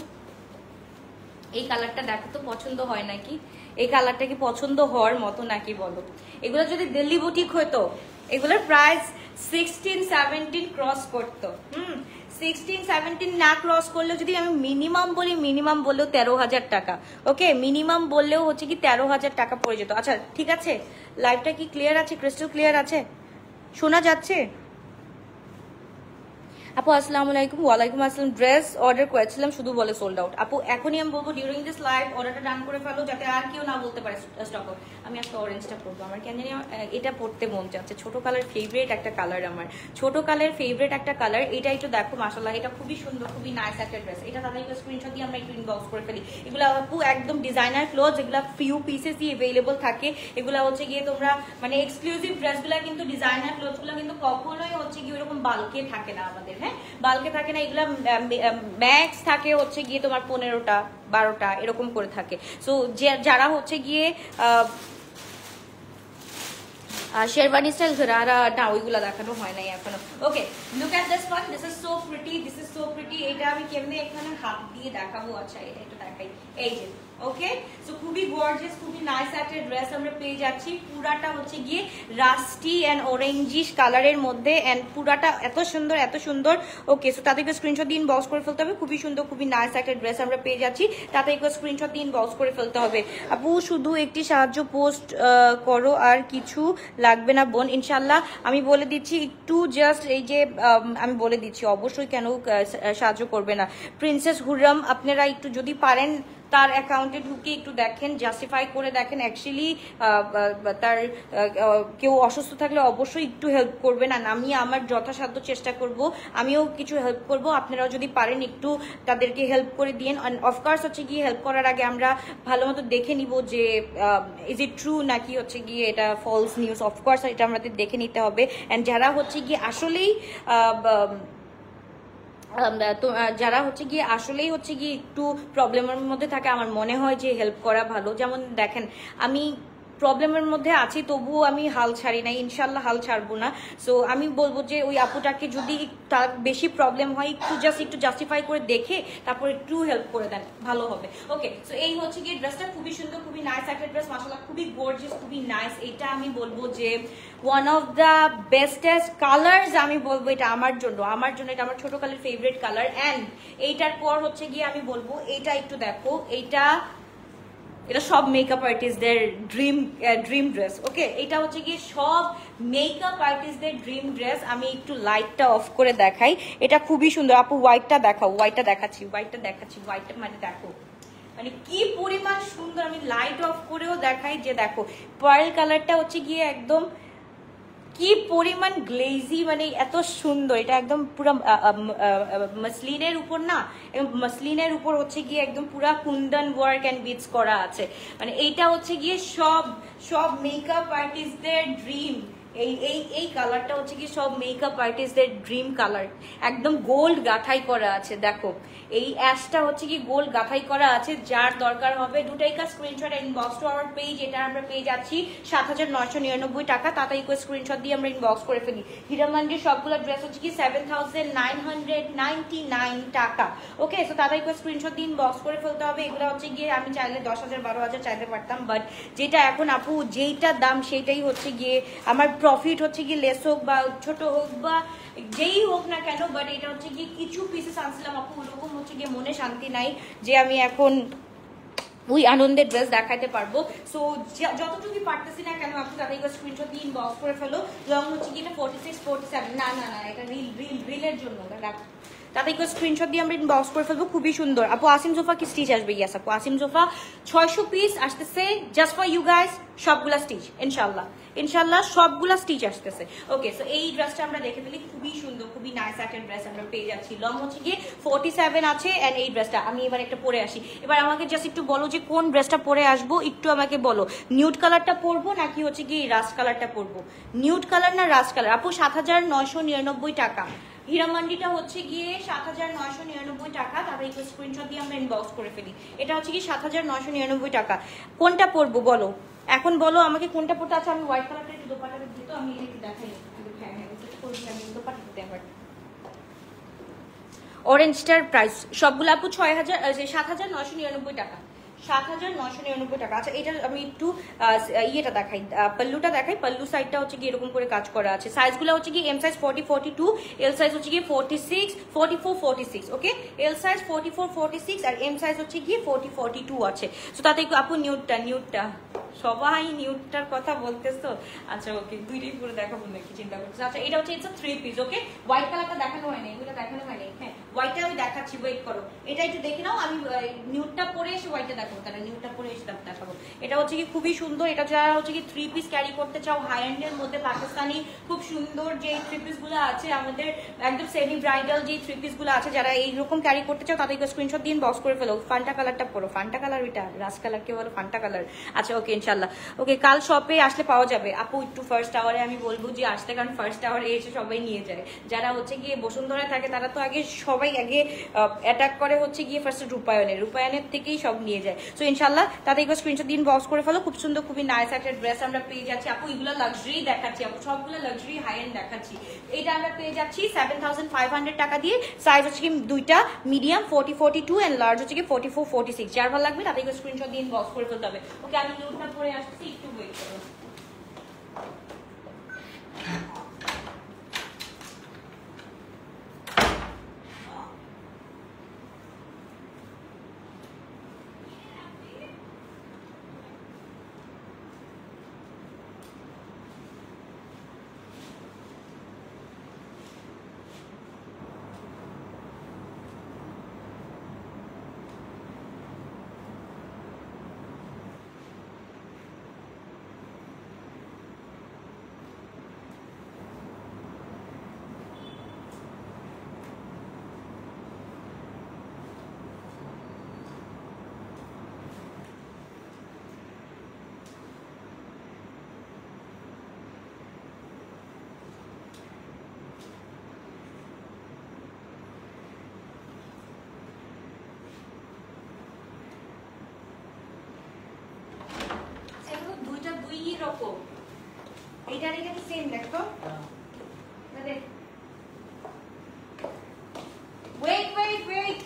এই কালারটা দেখো তো পছন্দ হয় নাকি, এই কালারটা কি পছন্দ হওয়ার মতো নাকি বলো। এগুলো যদি দিল্লি বুটিক হতো এগুলোর প্রাইস 16-17 ক্রস করতো। 16-17 না ক্রস করলেও যদি আমি মিনিমাম বললেও 13,000 টাকা। ওকে মিনিমাম বললেও হচ্ছে কি 13,000 টাকা পড়ে যেত। আচ্ছা ঠিক আছে, লাইভটা কি ক্লিয়ার আছে, ক্রিস্টাল ক্লিয়ার আছে, শোনা যাচ্ছে? আপু আসসালামু আলাইকুম। ওয়ালাইকুম আসসালাম। ড্রেস অর্ডার করেছিলাম, শুধু বলে সোল্ড আউট। আপু এখনই আমি বলবো ডিউরিং দিস লাইভ অর্ডারটা ডান করে ফেলো, যাতে আর কেউ না বলতে পারে স্টক আউট। আমি আজকে অরেঞ্জটা পরবো, আমার কেন জানি এটা পরতে মন চাচ্ছে। ছোট কালার ফেভারিট একটা কালার, আমার ছোট কালার ফেভারিট একটা কালার। এটা একটু দেখো মাশাআল্লাহ, এটা খুবই সুন্দর, খুবই নাইস একটা ড্রেস। এটা তাদের স্ক্রিনশট দিয়ে আমরা একটু ইনবক্স করে ফেলি। এগুলো আপু একদম ডিজাইনার ক্লোথ, যেগুলো ফিউ পিসেসই অ্যাভেলেবল থাকে। এগুলো হচ্ছে গিয়ে তোমরা মানে এক্সক্লুসিভ ড্রেসগুলো কিন্তু ডিজাইনার ক্লোথগুলো কিন্তু কখনোই হচ্ছে গিয়ে ওরকম বালকে থাকে না আমাদের, হ্যাঁ বালকে থাকে না। এগুলা ম্যাক্স থাকে হচ্ছে গিয়ে তোমার 15টা 12টা এরকম করে থাকে। সো যারা হচ্ছে গিয়ে শেরওয়ানি স্টাইল যারা না, ওইগুলা দেখানো হয় নাই এখনো। Okay, look at this one, this is so pretty, this is so pretty. এটা আমি কেমনে এখানে হাত দিয়ে দেখাবো? আচ্ছা এটা একটু দেখাই, এই যে ওকে। সো খুবই গর্জিয়াস, খুবই নাইস একটা ড্রেস আমরা পেয়ে যাচ্ছি। পুরাটা হচ্ছে গিয়ে রাস্টি অ্যান্ড অরেঞ্জিশ কালারের মধ্যে, অ্যান্ড পুরাটা এত সুন্দর এত সুন্দর। ওকে, সো তাদেরকে স্ক্রিনশট দিয়ে ইনবক্স করে ফেলতে হবে। খুবই সুন্দর, খুবই নাইস একটা ড্রেস আমরা পেয়ে যাচ্ছি, তাদেরকে স্ক্রিনশট দিয়ে ইনবক্স করে ফেলতে হবে। আপু শুধু একটি সাহায্য পোস্ট করো, আর কিছু লাগবে না বোন, ইনশাল্লাহ আমি বলে দিচ্ছি। একটু জাস্ট এই যে আমি বলে দিচ্ছি, অবশ্যই কেন সাহায্য করবে না। প্রিন্সেস হুররাম, আপনারা একটু যদি পারেন তার অ্যাকাউন্টে ঢুকে একটু দেখেন, জাস্টিফাই করে দেখেন। অ্যাকচুয়ালি তার কেউ অসুস্থ থাকলে অবশ্যই একটু হেল্প করবেন, আর আমি আমার যথাসাধ্য চেষ্টা করব, আমিও কিছু হেল্প করব। আপনারাও যদি পারেন একটু তাদেরকে হেল্প করে দিন। অফকোর্স হচ্ছে গিয়ে হেল্প করার আগে আমরা ভালো মতো দেখে নিব যে ইজ ইট ট্রু নাকি হচ্ছে গিয়ে এটা ফলস নিউজ। অফকোর্স এটা আমাদের দেখে নিতে হবে। অ্যান্ড যারা হচ্ছে গিয়ে আসলেই যারা হচ্ছে গিয়ে আসলেই হচ্ছে গিয়ে একটু প্রবলেমের মধ্যে থাকে, আমার মনে হয় যে হেল্প করা ভালো। যেমন দেখেন, আমি প্রবলেমের মধ্যে আছি, তবুও আমি হাল ছাড়ি নাই, ইনশাল্লাহ হাল ছাড়বো না। সো আমি বলবো যে ওই আপুটাকে যদি তার বেশি প্রবলেম হয়, একটু জাস্টিফাই করে দেখে তারপর একটু হেল্প করে দেন, ভালো হবে। ওকে, সো এই হচ্ছে গিয়ে ড্রেসটা খুবই সুন্দর, খুবই নাইস একটা ড্রেস, মাশাআল্লাহ খুবই গর্জিয়াস, খুবই নাইস। এটা আমি বলবো যে one of the bestest colours, আমি বলবো এটা আমার জন্য এটা আমার ছোট কালের ফেভারিট কালার। অ্যান্ড এইটার পর হচ্ছে গিয়ে আমি বলবো এইটা একটু দেখো, এটা সব মেকআপ আর্টিস্টদের ড্রিম ড্রেস। ওকে, এটা হচ্ছে গিয়ে সব মেকআপ আর্টিস্টদের ড্রিম ড্রেস। আমি একটু লাইটটা অফ করে দেখাই, এটা খুবই সুন্দর। আপু হোয়াইটটা দেখাও, হোয়াইটটা দেখাচ্ছি, হোয়াইটটা মানে দেখো মানে কি পরিমাণ সুন্দর। আমি লাইট অফ করেও দেখাই যে দেখো, পার্ল কালারটা হচ্ছে গিয়ে একদম কি পরিমাণ গ্লেজি, মানে এত সুন্দর। এটা একদম পুরো মসলিনের উপর না, মসলিনের উপর হচ্ছে গিয়ে একদম পুরা কুন্দন ওয়ার্ক এন্ড বিটস করা আছে। মানে এইটা হচ্ছে গিয়ে সব মেকআপ আর্টিস্টদের ড্রিম। এই কালারটা হচ্ছে কি সব মেকআপ আর্টিস্টদের ড্রিম কালার, একদম গোল্ড গাঁথাই করা আছে। দেখো এই অ্যাশটা হচ্ছে কি গোল্ড গাঁথাই করা আছে। যার দরকার হবে দুটাই কাজ screenshot inbox to our page. এটা আমরা পেয়ে যাচ্ছি 7,999 টাকা, তাতেই স্ক্রিনশট দিয়ে আমরা ইনবক্স করে ফেলি। হীরামান্ডির সবগুলো ড্রেস হচ্ছে কি 7,999 টাকা। ওকে, সো তাতেই স্ক্রিনশট দিয়ে ইনবক্স করে ফেলতে হবে। এগুলো হচ্ছে গিয়ে আমি চাইলে 10,000 12,000 চাইতে পারতাম, বাট যেটা এখন আপু যেইটা দাম সেইটাই হচ্ছে গিয়ে আমার প্রফিট হচ্ছে গিয়ে লেস হোক বা ছোট হোক বা যেই হোক না কেন, বাট এটা হচ্ছে গিয়ে কিছু পিসেস আনছিলাম আপু, ওরকম হচ্ছে গিয়ে মনে শান্তি নাই যে আমি এখন ওই আনন্দের ড্রেস দেখাতে পারবো। সো যতটুকু পারতেছি না কেন আপু তাদের স্ক্রিনশট দিয়ে ইনবক্স করে ফেলো। লং হচ্ছে কি এটা 46 47, না এটা রিলের জন্য তাদেরকে স্ক্রিনশট দিয়ে আমরা ইনবক্স করে ফেলবো। খুবই সুন্দর। আপু আসিম সোফা কি স্টিচ আসবে? ইয়াস আপু, আসিম সোফা 600 পিস আসতেছে জাস্ট ফর ইউ গাইস, সবগুলা স্টিচ ইনশাল্লাহ সবগুলা স্টিচ আসতেছে। ওকে, সো এই ড্রেসটা আমরা দেখে ফেলি, খুবই সুন্দর, খুবই নাইস একটা ড্রেস আমরা পেয়ে যাচ্ছি। লং হচ্ছে গিয়ে 47 আছে। এন্ড এই ড্রেসটা আমি এবার একটা পরে আসি। এবার আমাকে জাস্ট একটু বলো যে কোন ড্রেসটা পরে আসবো, একটু আমাকে বলো। নিউড কালারটা পরবো নাকি হচ্ছে গিয়ে রাস্ট কালারটা পরবো? নিউড কালার না রাস্ট কালার? আপু 7,999 টাকা। হীরামান্ডিটা হচ্ছে গিয়ে 7,999 টাকা, তারপরে একটু স্ক্রিনশট দিয়ে আমরা ইনবক্স করে ফেলি। এটা হচ্ছে কি 7,999 টাকা। কোনটা পরবো বলো, এখন বলো আমাকে কোনটা পরতে। আচ্ছা আমি হোয়াইট কালারটা একটু দোপাট্টা দিত, আমি একটু দেখাই। অরেঞ্জটার প্রাইস সবগুলো আপু 7,999 টাকা, 7,999 টাকা। আচ্ছা এটা আমি একটু ইয়েটা দেখাই, পাল্লুটা দেখাই। পাল্লু সাইডটা হচ্ছে কি এরকম করে কাজ করা আছে। সাইজগুলো হচ্ছে কি এম সাইজ 40 42, এল সাইজ হচ্ছে কি 46 44 46। ওকে, এল সাইজ 44 46 আর এম সাইজ হচ্ছে কি 40 42 আছে। সো তাতে আপু নিউডটা সবাই নিউডটার কথা বলতেছো। আচ্ছা ওকে, দুইটাই পুরো দেখাবো নাকি চিন্তা করতেছো? আচ্ছা এটা হচ্ছে ইটস 3 পিস। ওকে, হোয়াইট কালারটা দেখানো হয়নি, এগুলো দেখানো হয়নি। হ্যাঁ হোয়াইটটা আমি দেখাচ্ছি, ওয়েট করো, এটা একটু দেখে নাও। আমি নিউডটা পরে এসে হোয়াইটটা দেখাবো, তাহলে নিউডটা পরে এসে দেখাবো। এটা হচ্ছে কি খুবই সুন্দর, এটা যারা হচ্ছে কি 3 পিস ক্যারি করতে চাও, হাই এন্ডের মধ্যে পাকিস্তানি খুব সুন্দর যে 3 পিস গুলো আছে আমাদের, একদম সেমি ব্রাইডাল যে 3 পিস গুলো আছে, যারা এইরকম ক্যারি করতে চাও তাদেরকে স্ক্রিনশট দিন, বক্স করে ফেলো। ফান্টা কালারটা পরো, ফান্টা কালার, ওইটা রাস কালার কে বলো, ফান্টা কালার। আচ্ছা ওকে ইনশাল্লাহ। ওকে কাল শপে আসলে পাওয়া যাবে আপু, একটু ফার্স্ট আওয়ারে আমি বলবো যে আসতে, কারণ ফার্স্ট আওয়ারে এসে সবাই নিয়ে যায়। যারা হচ্ছে গিয়ে বসুন্ধরায় থাকে তারা তো আগে সবাই আগে অ্যাটাক করে হচ্ছে গিয়ে ফার্স্ট রূপায়ণের থেকেই সব নিয়ে যায়। সো ইনশাল্লাহ তাদেরকে স্ক্রিনশট দিন, বক্স করে ফেলো। খুব সুন্দর, খুবই নাইস একটা ড্রেস আমরা পেয়ে যাচ্ছি আপু। এগুলো লাক্সারি দেখাচ্ছি আপু, সবগুলো লাক্সারি হাই এন্ড দেখাচ্ছি। এটা আমরা পেয়ে যাচ্ছি 7500 টাকা দিয়ে। সাইজ হচ্ছে কি দুইটা, মিডিয়াম 40, 42 এন্ড লার্জ হচ্ছে কি 44, 46। যার ভালো লাগবে তাদেরকে স্ক্রিনশট দিন, বক্স করে ফেলতে হবে। ওকে আমি নিউডটা পরে আসছি, একটু ওয়েট করো। দুইটা দুই রকম, এইটার এটা কি সেম দেখো। ওয়েট ওয়েট ওয়েট,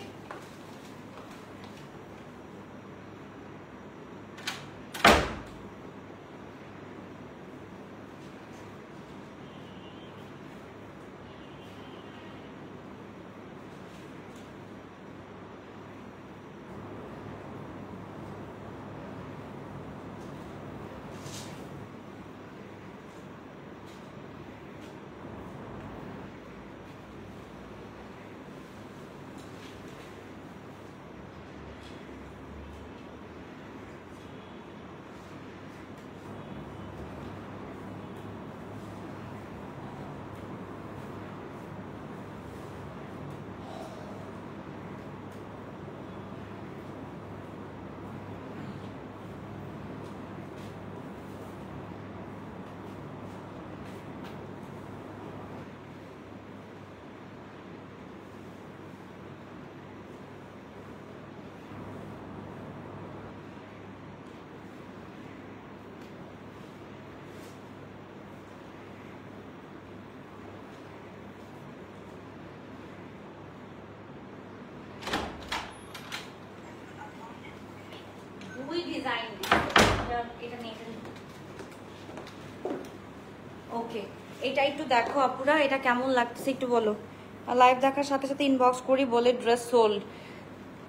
দুই ডিজাইন এটা নেই। ওকে এটা একটু দেখো আপুরা, এটা কেমন লাগতেছে একটু বলো। লাইভ দেখার সাথে সাথে ইনবক্স করি বলে ড্রেস সোল্ড।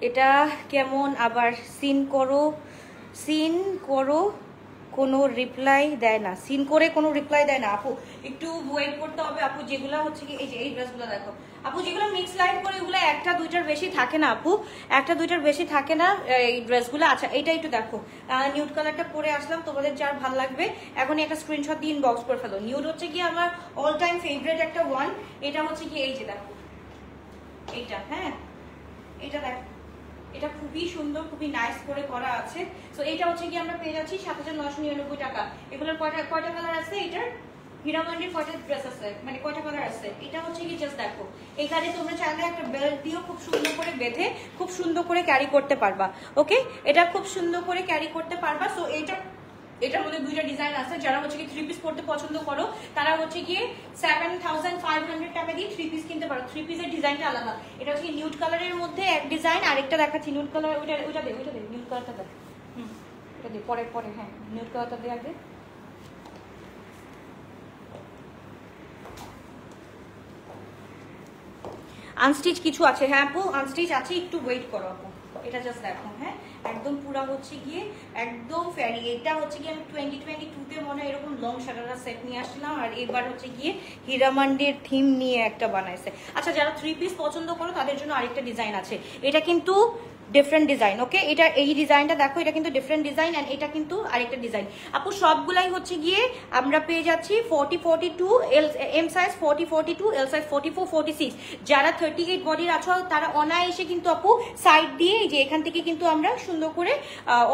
এটা কেমন আবার সিন করো কোনো রিপ্লাই দেয় না, সিন করে কোনো রিপ্লাই দেয় না আপু, একটু ওয়েট করতে হবে আপু। যেগুলো হচ্ছে কি এই যে এই ড্রেসগুলো দেখো আপু, যেগুলো মিক্স লাইভ করে ওগুলো একটা দুইটার বেশি থাকে না আপু, একটা দুইটার বেশি থাকে না এই ড্রেসগুলো। আচ্ছা এইটা একটু দেখো, নিউড কালারটা পরে আসলাম, তোমাদের যার ভালো লাগবে এখনই একটা স্ক্রিনশট দিয়ে ইনবক্স করে ফেলো। নিউড হচ্ছে কি আমার অল টাইম ফেভারিট একটা ওয়ান। এটা হচ্ছে কি এই যে দেখো এইটা, হ্যাঁ এটা দেখো, এটা খুবই সুন্দর, খুবই নাইস করে করা আছে। সো এটা হচ্ছে কি আমরা পেয়ে যাচ্ছি 7999 টাকা। এগুলোর কয়টা কালার আছে? এটার হীরামন্ডির কয়টা ড্রেস আছে, মানে কয়টা কালার আছে? এটা হচ্ছে কি জাস্ট দেখো, এখানে তোমরা চাইলে একটা বেল্ট দিয়েও খুব সুন্দর করে বেঁধে খুব সুন্দর করে ক্যারি করতে পারবা। ওকে এটা খুব সুন্দর করে ক্যারি করতে পারবা। সো এটার মধ্যে দুইটা ডিজাইন আছে। যারা হচ্ছে কি 3 পিস পড়তে পছন্দ করো তারা হচ্ছে গিয়ে 7500 টাকা দিয়ে 3 পিস কিনতে পারো। 3 পিসের ডিজাইনটা আলাদা। এটা হচ্ছে নিউড কালারের মধ্যে এক ডিজাইন, আরেকটা দেখাচ্ছি নিউড কালার। ওইটা দে নিউড কালারটা দে, এটা দে পরে হ্যাঁ নিউড কালারটা দে আগে। আনস্টিচ কিছু আছে, হ্যাঁ আপু আনস্টিচ আছে, একটু ওয়েট করো আপু। এটা জাস্ট দেখো, হ্যাঁ একদম পুরা হচ্ছে গিয়ে একদম ফ্যারি। এটা হচ্ছে গিয়ে আমি 2022-তে মনে হয় এরকম লং শারারা সেট নিয়ে আসলাম, আর এবার হচ্ছে গিয়ে হীরামান্ডির থিম নিয়ে একটা বানাইছে। আচ্ছা, যারা 3 পিস পছন্দ করো তাদের জন্য আরেকটা ডিজাইন আছে, এটা কিন্তু ডিফারেন্ট ডিজাইন। ওকে, এটা এই ডিজাইনটা দেখো, এটা কিন্তু ডিফারেন্ট ডিজাইন, এন্ড এটা কিন্তু আরেকটা ডিজাইন। আপু সবগুলাই হচ্ছে গিয়ে আমরা পেয়ে যাচ্ছি 40-42 এম সাইজ, 40-42 এল সাইজ, 44-46। যারা 38 বডির আছো তারা অনায়াসে কিন্তু আপু সাইড দিয়ে এই যে এখান থেকে কিন্তু আমরা সুন্দর করে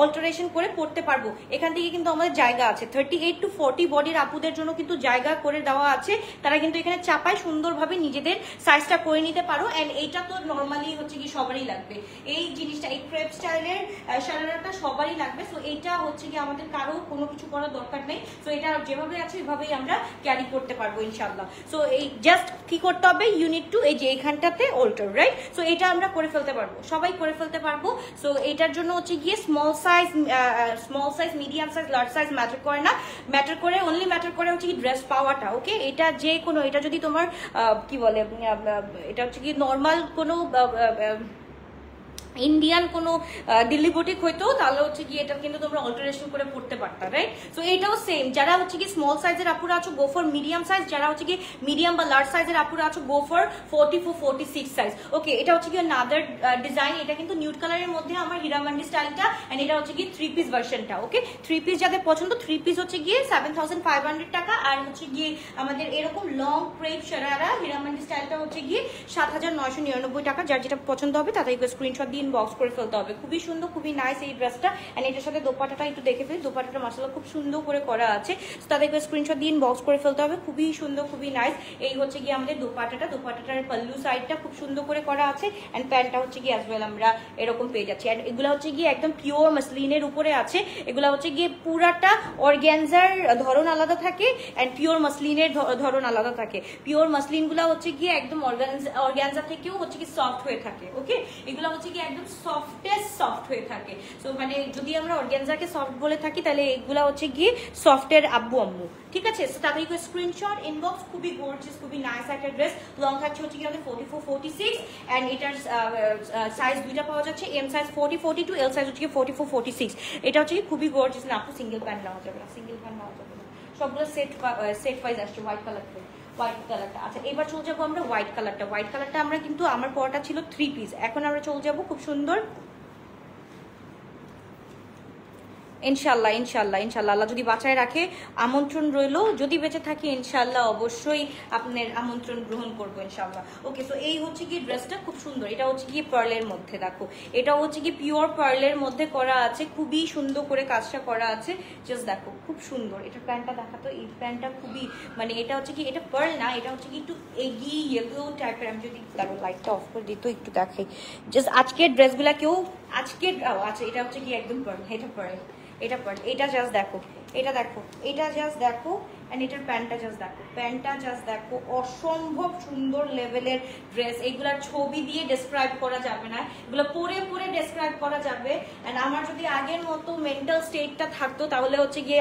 অল্টারেশন করে পড়তে পারবো। এখান থেকে কিন্তু আমাদের জায়গা আছে, 38 to 40 বডির আপুদের জন্য কিন্তু জায়গা করে দেওয়া আছে। তারা কিন্তু এখানে চাপায় সুন্দরভাবে নিজেদের সাইজটা করে নিতে পারো। এন্ড এইটা তো নর্মালি হচ্ছে কি সবারই লাগবে, এই জিনিসটা এই ক্রেপ স্টাইলের শারারাটা সবারই লাগবে। সো এইটা হচ্ছে কি আমাদের কারো কোনো কিছু করার দরকার নেই। সো এটা যেভাবে আছে ওইভাবেই আমরা ক্যারি করতে পারবো ইনশাআল্লাহ। সো এই জাস্ট কি করতে হবে, ইউনিট টু এই যে এইখানটাতে অল্টার, রাইট? সো এটা আমরা করে ফেলতে পারবো, সবাই করে ফেলতে পারবো। সো এটার জন্য হচ্ছে গিয়ে small size, medium size, large size matter করে না, ম্যাটার করে অনলি ম্যাটার করে হচ্ছে কি ড্রেস পাওয়াটা। ওকে, এটা যে কোনো, এটা যদি তোমার কি বলে, এটা হচ্ছে কি নর্মাল কোনো ইন্ডিয়ান কোনো দিল্লি বুটিক হইতো, তাহলে হচ্ছে কি এটা কিন্তু তোমরা অল্টারেশন করে পড়তে পারতা, রাইট? সো এটাও সেম, যারা হচ্ছে কি স্মল সাইজের আপুরা আছো গো ফর মিডিয়াম সাইজ, যারা হচ্ছে কি মিডিয়াম বা লার্জ সাইজের আপুরা আছো গো ফর 44-46 সাইজ। ওকে, এটা হচ্ছে কি নাদার ডিজাইন, এটা কিন্তু নিউড কালারের মধ্যে আমার হীরামান্ডি স্টাইলটা, এন্ড এটা হচ্ছে কি 3 পিস ভার্সনটা। ওকে, 3 পিস যাদের পছন্দ, 3 পিস হচ্ছে গিয়ে 7500 টাকা, আর হচ্ছে গিয়ে আমাদের এরকম লং ক্রেপ শারারা হীরামান্ডি স্টাইলটা হচ্ছে গিয়ে 7999 টাকা। যার যেটা পছন্দ হবে তাদেরকে স্ক্রিনশট দিয়ে বক্স করে ফেলতে হবে। খুবই সুন্দর, খুবই নাইস এই ড্রেসটা। এন্ড এটার সাথে দোপাট্টাটা একটু দেখে ফেলি, দোপাট্টাটা মাশাআল্লাহ খুব সুন্দর করে করা আছে। তাদেরকে স্ক্রিনশট দিয়ে বক্স করে ফেলতে হবে। খুবই সুন্দর, খুবই নাইস। এই হচ্ছে গিয়ে আমাদের দোপাট্টাটা, দোপাট্টাটার পাল্লু সাইডটা খুব সুন্দর করে করা আছে, এন্ড প্যান্টটা হচ্ছে গিয়ে অ্যাজ ওয়েল আমরা এরকম পেয়ে যাচ্ছি। এন্ড এগুলো হচ্ছে গিয়ে একদম পিওর মাসলিনের উপরে আছে। এগুলো হচ্ছে গিয়ে পুরাটা অর্গ্যানজার ধরন আলাদা থাকে, এন্ড পিওর মাসলিনের ধরন আলাদা থাকে। পিওর মাসলিনগুলো হচ্ছে গিয়ে একদম অর্গ্যানজা থেকেও হচ্ছে কি সফট হয়ে থাকে। ওকে, এগুলো হচ্ছে কি একদম সফটেস্ট সফট হয়ে থাকে। সো মানে যদি আমরা অর্গ্যানজাকে সফট বলে থাকি, তাহলে এগুলা হচ্ছে গিয়ে সফটের আব্বু আম্মু, ঠিক আছে? সো তাদেরকে স্ক্রিনশট ইনবক্স। খুবই গর্জিয়াস, খুবই নাইস একটা ড্রেস। লং থাকছে হচ্ছে কি আমাদের 44-46, এন্ড এটার সাইজ দুইটা পাওয়া যাচ্ছে, এম সাইজ 40-42, এল সাইজ হচ্ছে কি 44-46। এটা হচ্ছে কি খুবই গর্জিয়াস। না আপু সিঙ্গেল প্যান্ট নেওয়া যাবে না, সিঙ্গেল প্যান্ট নেওয়া যাবে না, সবগুলো সেট ওয়াইজ আসছে। হোয়াইট কালারটা। আচ্ছা, এবার চলে যাবো আমরা হোয়াইট কালারটা আমরা কিন্তু আমার পরটা ছিল 3 পিস, এখন আমরা চলে যাবো খুব সুন্দর ইনশাল্লাহ আল্লাহ যদি বাঁচায় রাখে। আমন্ত্রণ রইলো, যদি বেঁচে থাকি ইনশাল্লাহ অবশ্যই আপনার আমন্ত্রণ গ্রহণ করবো ইনশাল্লাহ। ওকে, সো এই হচ্ছে কি ড্রেসটা খুব সুন্দর। এটা হচ্ছে কি পার্লের মধ্যে, দেখো এটা হচ্ছে কি পিওর পার্লের মধ্যে করা আছে, খুবই সুন্দর করে কাজটা করা আছে। জাস্ট দেখো খুব সুন্দর। এটা প্যান্টটা দেখাতো, এই প্যান্টটা খুবই মানে এটা হচ্ছে কি, এটা পার্ল না, এটা হচ্ছে কি একটু এগি ইয়েলো টাইপের। আমি যদি লাইটটা অফ করে দিই তো একটু দেখাই। জাস্ট আজকের ড্রেসগুলা কেউ আজকের আচ্ছা, এটা হচ্ছে কি একদম পার্ল, এটা পার্ল। এটা জাস্ট দেখো, এটা জাস্ট দেখো, এন্ড এটার প্যান্টটা জাস্ট দেখো, অসম্ভব সুন্দর লেভেলের ড্রেস। এইগুলার ছবি দিয়ে ডেসক্রাইব করা যাবে না, এগুলো পরে ডেসক্রাইব করা যাবে। এন্ড আমার যদি আগের মতো মেন্টাল স্টেটটা থাকতো, তাহলে হচ্ছে গিয়ে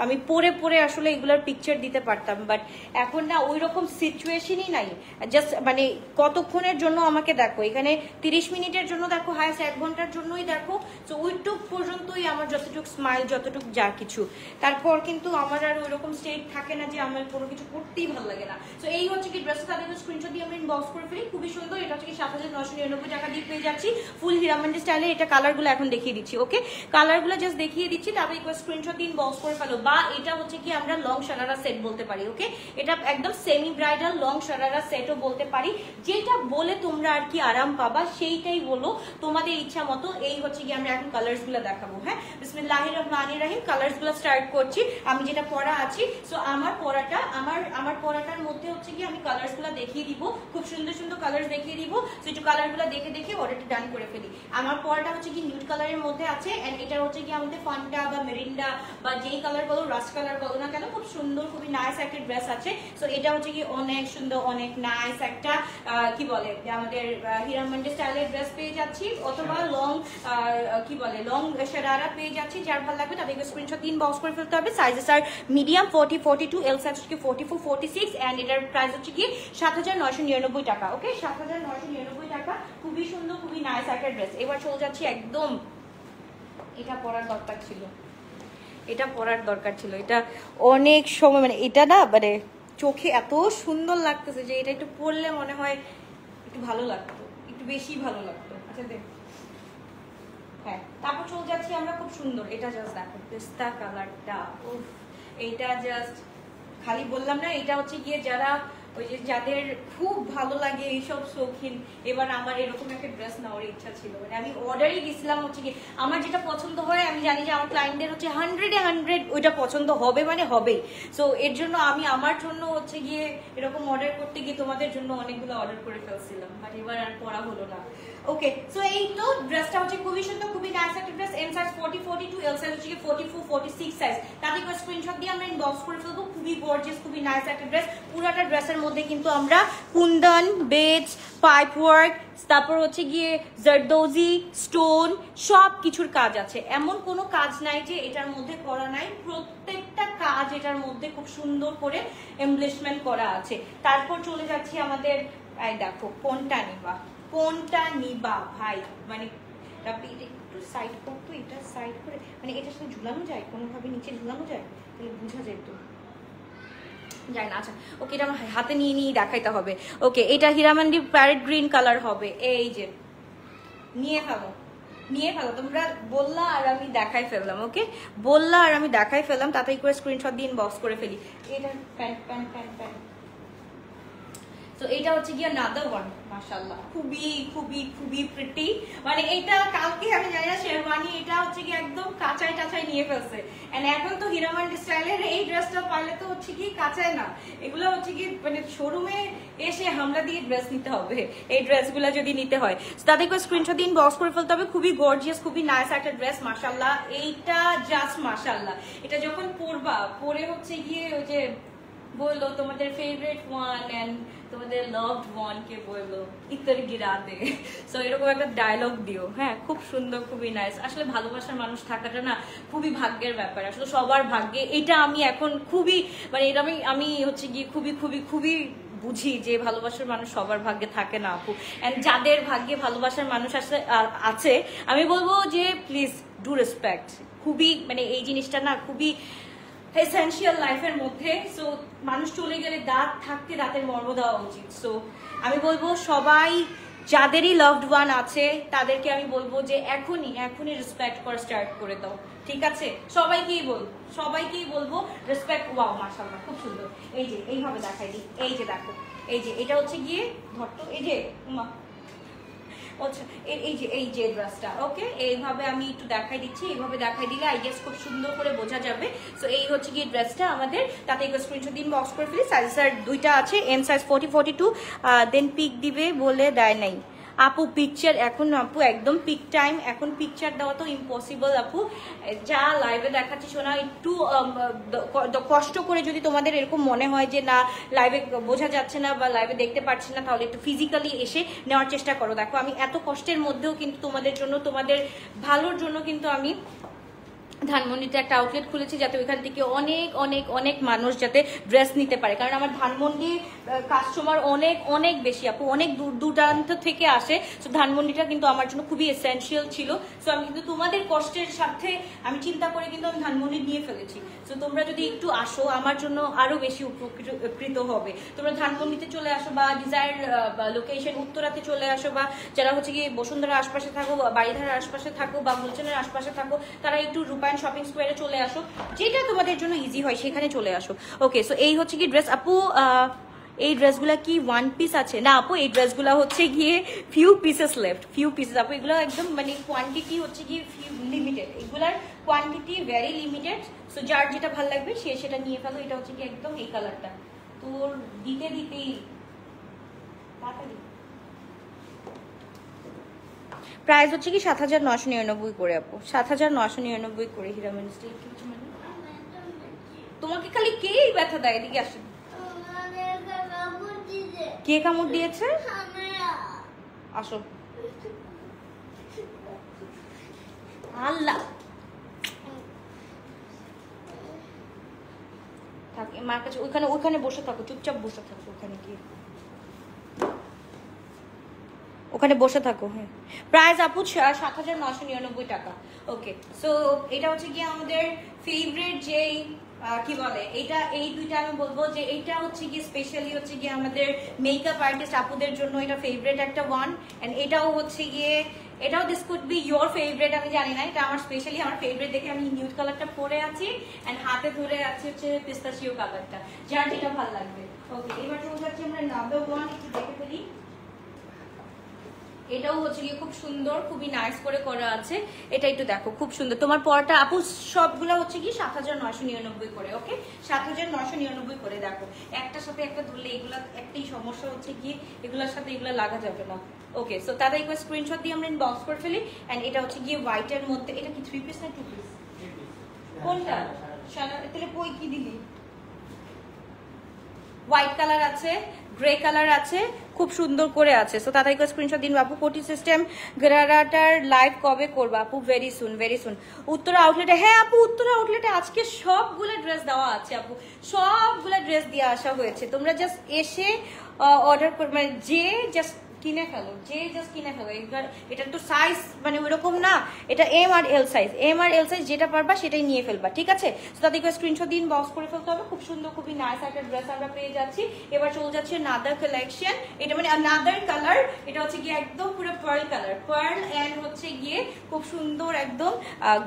আমি পরে আসলে এগুলার পিকচার দিতে পারতাম, বাট এখন না ওই রকম সিচুয়েশনই নাই। জাস্ট মানে কতক্ষণের জন্য আমাকে দেখো, এখানে 30 মিনিটের জন্য দেখো, হায়েস্ট 1 ঘন্টার জন্যই দেখো। তো ওইটুক পর্যন্তই আমার যতটুকু স্মাইল, যতটুকু যা কিছু, তারপর কিন্তু আমার আর ওই রকম স্টেট থাকে না যে আমার কোনো কিছু করতেই ভালো লাগে না। তো এই হচ্ছে কি ড্রেসটা, তাদের স্ক্রিনশট দিয়ে আমরা ইনবক্স করে ফেলি। খুবই সুন্দর। এটা হচ্ছে কি 7999 টাকা দিয়ে পেয়ে যাচ্ছি ফুল হীরামান্ডি স্টাইলে। এটা কালারগুলো এখন দেখিয়ে দিচ্ছি। ওকে, কালারগুলো জাস্ট দেখিয়ে দিচ্ছি, তারপরে একবার স্ক্রিনশট দিয়ে ইনবক্স করে ফেলো। বা এটা হচ্ছে কি আমরা লং শারারা সেট বলতে পারি। ওকে, এটা একদম সেমি ব্রাইডাল লং শারারা সেটও বলতে পারি। যেটা বলে তোমরা আর কি আরাম পাবা সেইটাই বলো, তোমাদের ইচ্ছা মতো। এই হচ্ছে কি আমরা এখন কালার্স গুলো দেখাবো। হ্যাঁ, বিসমিল্লাহির রহমানির রহিম। কালার্স গুলো স্টার্ট করছি। আমি যেটা পরা আছি, সো আমার পরাটার মধ্যে হচ্ছে কি আমি কালার্স গুলো দেখিয়ে দিব, খুব সুন্দর কালার্স দেখিয়ে দিব। সো একটু কালার গুলো দেখে অর্ডারটা ডান করে ফেলি। আমার পরাটা হচ্ছে কি নিউড কালারের মধ্যে আছে, এন্ড এটা হচ্ছে কি আমাদের ফান্টা বা মেরিন্ডা বা যেই কালার বলো, রাস্ট কালার বলো না কেন, খুব সুন্দর, খুবই নাইস একটা ড্রেস আছে। সো এটা হচ্ছে কি অনেক সুন্দর, অনেক নাইস একটা কি বলে আমাদের হীরামান্ডি স্টাইলের ড্রেস পেয়ে যাচ্ছি, অথবা লং কি বলে লং শারারা পেয়ে যাচ্ছি। যার ভালো লাগবে তাদেরকে স্ক্রিনশট দিন, বক্স করে ফেলতে হবে। সাইজেস আর মিডিয়াম 40-42, এল সাইজ হচ্ছে 44-46, এন্ড এটার প্রাইস হচ্ছে কি 7999 টাকা। ওকে, 7999 টাকা। খুবই সুন্দর, খুবই নাইস একটা ড্রেস। এবার চলে যাচ্ছি একদম এটা পরার দরকার ছিল, এটা পরার দরকার ছিল। এটা অনেক সময় মানে এটা না মানে চোখে এত সুন্দর লাগতেছে যে এটা একটু পরলে মনে হয় একটু ভালো লাগতো, একটু বেশি ভালো লাগতো। আচ্ছা দেখ, হ্যাঁ তারপর চলে যাচ্ছি আমরা, খুব সুন্দর এটা জাস্ট দেখো পেস্তা কালারটা, উফ এইটা জাস্ট খালি বললাম না, এটা হচ্ছে গিয়ে যারা ওই যে যাদের খুব ভালো লাগে এইসব শৌখিন, এবার আমার এরকম একটা ড্রেস নেওয়ার ইচ্ছা ছিল। মানে আমি অর্ডারই দিছিলাম হচ্ছে কি আমার যেটা পছন্দ হয়, আমি জানি যে আমার ক্লায়েন্টদের হচ্ছে 100-এ 100 ওইটা পছন্দ হবে মানে হবেই। সো এর জন্য আমি আমার জন্য হচ্ছে গিয়ে এরকম অর্ডার করতে গিয়ে তোমাদের জন্য অনেকগুলো অর্ডার করে ফেলছিলাম, বাট এবার আর পড়া হলো না। ওকে সো এই তো ড্রেসটা হচ্ছে খুবই সুন্দর, খুবই নাইস একটা dress. M size 40, 42, L size হচ্ছে 44, 46 সাইজ। তাতে করে স্ক্রিনশট দিয়ে আমরা ইনবক্স করে ফেলবো। খুবই গর্জিয়াস, খুবই নাইস একটা ড্রেস। পুরোটা ড্রেসের মধ্যে কিন্তু আমরা কুন্দন, বেজ, পাইপ ওয়ার্ক, তারপর হচ্ছে গিয়ে জারদোজি, স্টোন সব কিছুর কাজ আছে। এমন কোনো কাজ নাই যে এটার মধ্যে করা নাই, প্রত্যেকটা কাজ এটার মধ্যে খুব সুন্দর করে এমব্লিশমেন্ট করা আছে। তারপর চলে যাচ্ছি আমাদের, এই দেখো কোনটা নিবা, কোনটা নিবা ভাই, মানে একটু সাইড করতো, এটা সাইড করে মানে এটার সাথে ঝুলানো যায়, কোনোভাবে নিচে ঝুলানো যায়, তাহলে বোঝা যেত যায় না। আচ্ছা ওকে, এটা আমার হাতে নিয়ে নিয়ে দেখাইতে হবে। ওকে এটা হীরামান্ডি প্যারেট গ্রিন কালার হবে। এই যে নিয়ে ফেলো, নিয়ে ফেলো, তোমরা বললা আর আমি দেখাই ফেললাম। ওকে বললা আর আমি দেখাই ফেললাম, তাড়াতাড়ি করে স্ক্রিনশট দিয়ে ইনবক্স করে ফেলি। এটা প্যান্ট প্যান্ট প্যান্ট প্যান্ট। তো এটা হচ্ছে গিয়ে নাদার ওয়ান, মাশাআল্লাহ খুবই খুবই খুবই প্রিটি। মানে এটা কালকে আমি জানি না শেরওয়ানি, এটা হচ্ছে কি একদম কাঁচাই টাচাই নিয়ে ফেলছে। এন্ড এখন তো হীরামান্ডি স্টাইলের এই ড্রেসটা পারলে তো হচ্ছে কি কাঁচাই না, এগুলো হচ্ছে কি মানে শোরুমে এসে হামলা দিয়ে ড্রেস নিতে হবে এই ড্রেসগুলো যদি নিতে হয়। তাদেরকে স্ক্রিনশট দিন বক্স করে ফেলতে হবে। খুবই গর্জিয়াস, খুবই নাইস একটা ড্রেস মাশাআল্লাহ। এইটা জাস্ট মাশাআল্লাহ, এটা যখন পরবা পরে হচ্ছে গিয়ে ওই যে বললো তোমাদের ফেভারিট ওয়ান এন্ড তোমাদের লাভড ওয়ান কে বললো ইতর গিরা দে, সো এরকম একটা ডায়লগ দিও। হ্যাঁ খুব সুন্দর, খুবই নাইস। আসলে ভালোবাসার মানুষ থাকাটা না খুবই ভাগ্যের ব্যাপার, আসলে সবার ভাগ্যে। এটা আমি এখন খুবই মানে এটা আমি হচ্ছে গিয়ে খুবই খুবই খুবই বুঝি যে ভালোবাসার মানুষ সবার ভাগ্যে থাকে না আপু। এন্ড যাদের ভাগ্যে ভালোবাসার মানুষ আছে আমি বলবো যে প্লিজ ডু রেসপেক্ট। খুবই মানে এই জিনিসটা না খুবই এসেনশিয়াল লাইফের মধ্যে। সো মানুষ চলে গেলে দাঁত থাকতে দাঁতের মর্ম দেওয়া উচিত। সো আমি বলবো সবাই যাদেরই লাভড ওয়ান আছে তাদেরকে আমি বলবো যে এখনই রেসপেক্ট করা স্টার্ট করে দাও, ঠিক আছে? সবাইকেই বলবো রেসপেক্ট। ওয়াও মাশাআল্লাহ খুব সুন্দর। এই যে এইভাবে দেখাই দিই, এই যে দেখো, এই যে এটা হচ্ছে গিয়ে ধরতো, এই যে আচ্ছা এই যে ড্রেসটা। ওকে এইভাবে আমি একটু দেখাই দিচ্ছি, এইভাবে দেখাই দিলে আই গেস খুব সুন্দর করে বোঝা যাবে। সো এই হচ্ছে গিয়ে ড্রেসটা আমাদের, তাতে একটু স্ক্রিনশট দিন বক্স করে ফেলি। সাইজ দুইটা আছে, এম সাইজ 40, 42। দেন পিক দিবে বলে দেয় নাই আপু। পিকচার এখন আপু একদম পিক টাইম, এখন পিকচার দেওয়া তো ইম্পসিবল আপু। যা লাইভে দেখাচ্ছি শোনা, একটু কষ্ট করে যদি তোমাদের এরকম মনে হয় যে না লাইভে বোঝা যাচ্ছে না বা লাইভে দেখতে পাচ্ছি না, তাহলে একটু ফিজিক্যালি এসে নেওয়ার চেষ্টা করো। দেখো আমি এত কষ্টের মধ্যেও কিন্তু তোমাদের জন্য, তোমাদের ভালোর জন্য কিন্তু আমি ধানমন্ডিতে একটা আউটলেট খুলেছি, যাতে ওইখান থেকে অনেক অনেক অনেক মানুষ যাতে ড্রেস নিতে পারে। কারণ আমার ধানমন্ডি কাস্টমার অনেক অনেক বেশি আপু, অনেক দূর দূরান্ত থেকে আসে। সো ধানমন্ডিটা কিন্তু আমার জন্য খুবই এসেনশিয়াল ছিল। সো আমি কিন্তু তোমাদের কষ্টের সাথে আমি চিন্তা করে কিন্তু আমি ধানমন্ডি নিয়ে ফেলেছি। সো তোমরা যদি একটু আসো আমার জন্য আরো বেশি উপকৃত হবে। তোমরা ধানমন্ডিতে চলে আসো বা ডিজায়ার লোকেশন উত্তরাতে চলে আসো, বা যারা হচ্ছে কি বসুন্ধরার আশপাশে থাকো, বাড়িধারার আশপাশে থাকো বা গুলশানের আশপাশে থাকো, তারা একটু রূপায়ণ শপিং স্কোয়ারে চলে আসো, যেটা তোমাদের জন্য ইজি হয় সেখানে চলে আসো। ওকে সো এই হচ্ছে কি ড্রেস আপু। এই ড্রেসগুলা কি ওয়ান পিস আছে? না আপু এই ড্রেসগুলা হচ্ছে গিয়ে few pieces left, few pieces আপু। এগুলো একদম মানে কোয়ান্টিটি হচ্ছে গিয়ে লিমিটেড, এগুলার কোয়ান্টিটি ভেরি লিমিটেড। সো যার যেটা ভালো লাগবে সে সেটা নিয়ে ফেলো। এটা হচ্ছে কি একদম এই কালারটা, তোর দিতেই তাড়াতাড়ি। প্রাইস হচ্ছে কি 7,999 করে আপু, 7,999 করে হীরামণি স্টিল। তোমাকে খালি কেই ব্যথা দেয়, এদিকে আসেন। কে কামড় দিয়েছে? আসো। আল্লাহ থাক মার কাছে, ওখানে বসে থাকো, চুপচাপ বসে থাকো ওখানে গিয়ে। ওখানে বসে থাকো। হ্যাঁ, প্রাইস আপু ৭,৯৯৯ টাকা। ওকে, সো এটা হচ্ছে গিয়ে আমাদের ফেভারিট যেই কি বলে এটা, এই দুইটা আমি বলবো যে এইটা হচ্ছে গিয়ে স্পেশালি হচ্ছে গিয়ে আমাদের মেকআপ আর্টিস্ট আপুদের জন্য এটা ফেভারিট একটা ওয়ান। এন্ড এটাও হচ্ছে গিয়ে, এটাও this could be your favourite, আমি জানি না, এটা আমার স্পেশালি আমার ফেভারিট দেখে আমি নিউড কালারটা পরে আছি এন্ড হাতে ধরে আছে হচ্ছে পিস্তাচিও কালারটা, যার যেটা ভালো লাগবে। ওকে, এবার চলে যাচ্ছি আমরা নাম্বার ওয়ান, একটু দেখে ফেলি। এটাও হচ্ছে গিয়ে খুব সুন্দর, খুবই নাইস করে করা আছে। এটা একটু দেখো, খুব সুন্দর। তোমার পরটা আপু সবগুলো হচ্ছে কি ৭,৯৯৯ করে। ওকে, ৭,৯৯৯ করে। দেখো একটার সাথে একটা ধরলে এগুলা একটাই সমস্যা হচ্ছে গিয়ে এগুলোর সাথে এগুলো লাগা যাবে না। ওকে, সো তাদের একবার স্ক্রিনশট দিয়ে আমরা ইনবক্স করে ফেলি। এন্ড এটা হচ্ছে গিয়ে হোয়াইটের মধ্যে, এটা কি 3 পিস না 2 পিস? কোনটা? তাহলে কই কি দিলি? হোয়াইট কালার আছে, গ্রে কালার আছে, খুব সুন্দর করে আছে। সো তাদেরকে স্ক্রিনশট দিন। আপু কোটি সিস্টেম গেরারাটার লাইভ কবে করবা? আপু very soon, very soon. Uttara আউটলেটে, হ্যাঁ আপু উত্তরা আউটলেটে আজকে সবগুলো ড্রেস দেওয়া আছে আপু, সবগুলো ড্রেস দিয়ে আসা হয়েছে। তোমরা জাস্ট এসে অর্ডার করবে, মানে যে জাস্ট কিনে ফেলো, যে জাস্ট কিনে ফেলো। এটা তো সাইজ মানে ওইরকম না, এটা M R L size, M R L size যেটা পারবা সেটাই নিয়ে ফেলবা, ঠিক আছে? তো তাদেরকে স্ক্রিনশট দিন, বক্স করে ফেলতে হবে। খুব সুন্দর, খুবই নাইস একটা ড্রেস আমরা পেয়ে যাচ্ছি। এবার চলে যাচ্ছে নাদার কালেকশন। এটা মানে নাদার কালার, এটা হচ্ছে গিয়ে একদম পুরো পার্ল কালার, পার্ল এন্ড হচ্ছে গিয়ে খুব সুন্দর একদম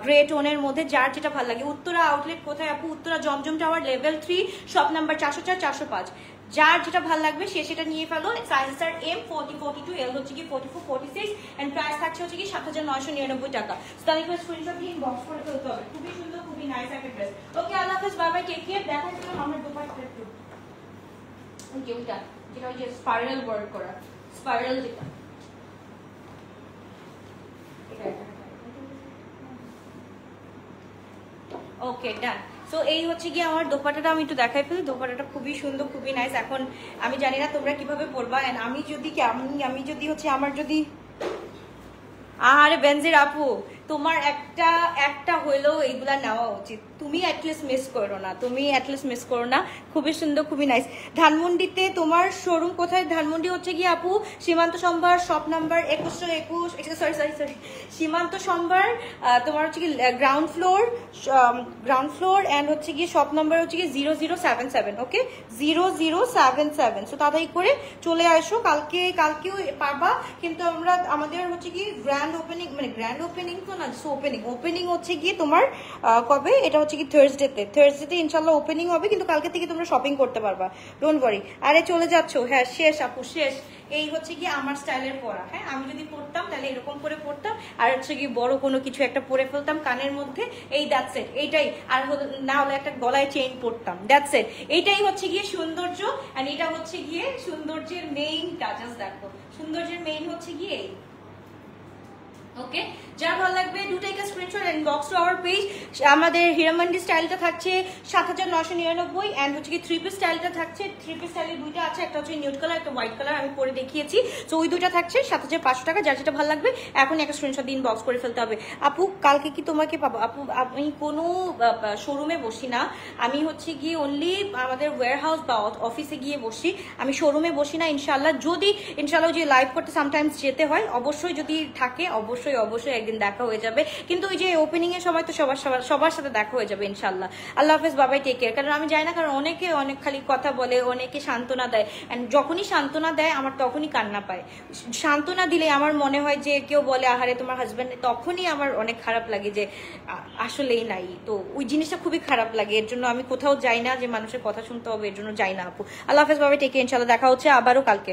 গ্রে টোনের মধ্যে, যার যেটা ভালো লাগে। উত্তরা আউটলেট কোথায় আপু? উত্তরা জমজম টাওয়ার লেভেল 3 শপ নাম্বার 404 405। যার যেটা ভালো লাগবে সে সেটা নিয়ে ফেলো। সাইজ আর এম 40 42, এল হচ্ছে কি 44 46 এন্ড প্রাইস থাকছে হচ্ছে কি ৭,৯৯৯ টাকা। তাহলে স্ক্রিনশট দিয়ে ইনবক্স করে ফেলতে হবে। খুবই সুন্দর, খুবই নাইস একটা ড্রেস। ওকে, আল্লাহ হাফেজ, বাই বাই, টেক কেয়ার। দেখা যাবে আমার দোপাট্টা একটু ওকে, ওটা যেটা ওই যে স্পাইরাল ওয়ার্ক করা, স্পাইরাল যেটা, ওকে ডান। সো এই হচ্ছে গিয়ে আমার দোপাটাটা, আমি একটু দেখাই ফেলি। দোপাটাটা খুবই সুন্দর, খুবই নাইস। এখন আমি জানি না তোমরা কিভাবে পরবা। এন্ড আমি যদি হচ্ছে আমার যদি, আরে বেনজির আপু তোমার একটা হইলেও এইগুলা নেওয়া উচিত। তুমি অ্যাটলিস্ট মিস করো না, তুমি অ্যাটলিস্ট মিস করো না। খুবই সুন্দর, খুবই নাইস। ধানমন্ডিতে তোমার শোরুম কোথায়? ধানমন্ডি হচ্ছে গিয়ে আপু সীমান্ত সম্ভার শপ নাম্বার 2121, সরি সীমান্ত সম্ভার তোমার হচ্ছে কি গ্রাউন্ড ফ্লোর এন্ড হচ্ছে গিয়ে শপ নাম্বার হচ্ছে গিয়ে 0077। ওকে, 0077। সো তাড়াতাড়ি করে চলে আসো, কালকেও পারবা। কিন্তু আমাদের হচ্ছে কি গ্র্যান্ড ওপেনিং, মানে গ্র্যান্ড ওপেনিং তো না, ওপেনিং হচ্ছে গিয়ে তোমার কবে? এটা হচ্ছে কি থার্সডেতে ইনশাল্লাহ ওপেনিং হবে। কিন্তু কালকে থেকে তোমরা শপিং করতে পারবা, ডোন্ট ওয়ারি। আরে চলে যাচ্ছ? হ্যাঁ শেষ আপু, শেষ। এই হচ্ছে কি আমার স্টাইলের পরা। হ্যাঁ, আমি যদি পরতাম তাহলে এরকম করে পরতাম, আর হচ্ছে কি বড় কোনো কিছু একটা পরে ফেলতাম কানের মধ্যে, এই দ্যাটস ইট, এইটাই। আর না হলে একটা গলায় চেইন পরতাম, দ্যাটস ইট। এইটাই হচ্ছে গিয়ে সৌন্দর্য। আর এটা হচ্ছে গিয়ে সৌন্দর্যের মেইনটা, জাস্ট দেখো সৌন্দর্যের মেইন হচ্ছে গিয়ে এই। ওকে, যার ভালো লাগবে do take a screenshot and box to our page. আমাদের হীরামান্ডি স্টাইলটা থাকছে ৭,৯৯৯ এন্ড হচ্ছে কি 3 পিস স্টাইলটা থাকছে, 3 পিস স্টাইলের দুইটা আছে, একটা হচ্ছে নিউড কালার, একটা হোয়াইট কালার, আমি পরে দেখিয়েছি। তো ওই দুইটা থাকছে ৭,৫০০ টাকা। যার যেটা ভালো লাগবে এখন একটা স্ক্রিনশট দিন, বক্স করে ফেলতে হবে। আপু কালকে কি তোমাকে পাবো? আপু আমি কোনো শোরুমে বসি না, আমি হচ্ছে গিয়ে অনলি আমাদের ওয়্যারহাউস বা অফিসে গিয়ে বসি, আমি শোরুমে বসি না। ইনশাল্লাহ যে লাইভ করতে সামটাইমস যেতে হয়, অবশ্যই যদি থাকে অবশ্যই একদিন দেখা হয়ে যাবে। কিন্তু ওই যে ওপেনিং এর সময় তো সবার সাথে দেখা হয়ে যাবে ইনশাল্লাহ। আল্লাহ হাফেজ, বাবাই, টেক কেয়ার। কারণ আমি জানি না, কারণ অনেকে অনেক খালি কথা বলে, অনেকে সান্ত্বনা দেয়, এন্ড যখনই সান্ত্বনা দেয় আমার তখনই কান্না পায়। সান্ত্বনা দিলে আমার মনে হয় যে কেউ বলে আহারে তোমার হাজবেন্ড, তখনই আমার অনেক খারাপ লাগে যে আসলেই নাই। তো ওই জিনিসটা খুবই খারাপ লাগে, এর জন্য আমি কোথাও যাই না যে মানুষের কথা শুনতে হবে, এর জন্য যাই না আপু। আল্লাহ হাফেজ, বাবাই, টেক কেয়ার। ইনশাল্লাহ দেখা হচ্ছে আবারও কালকে।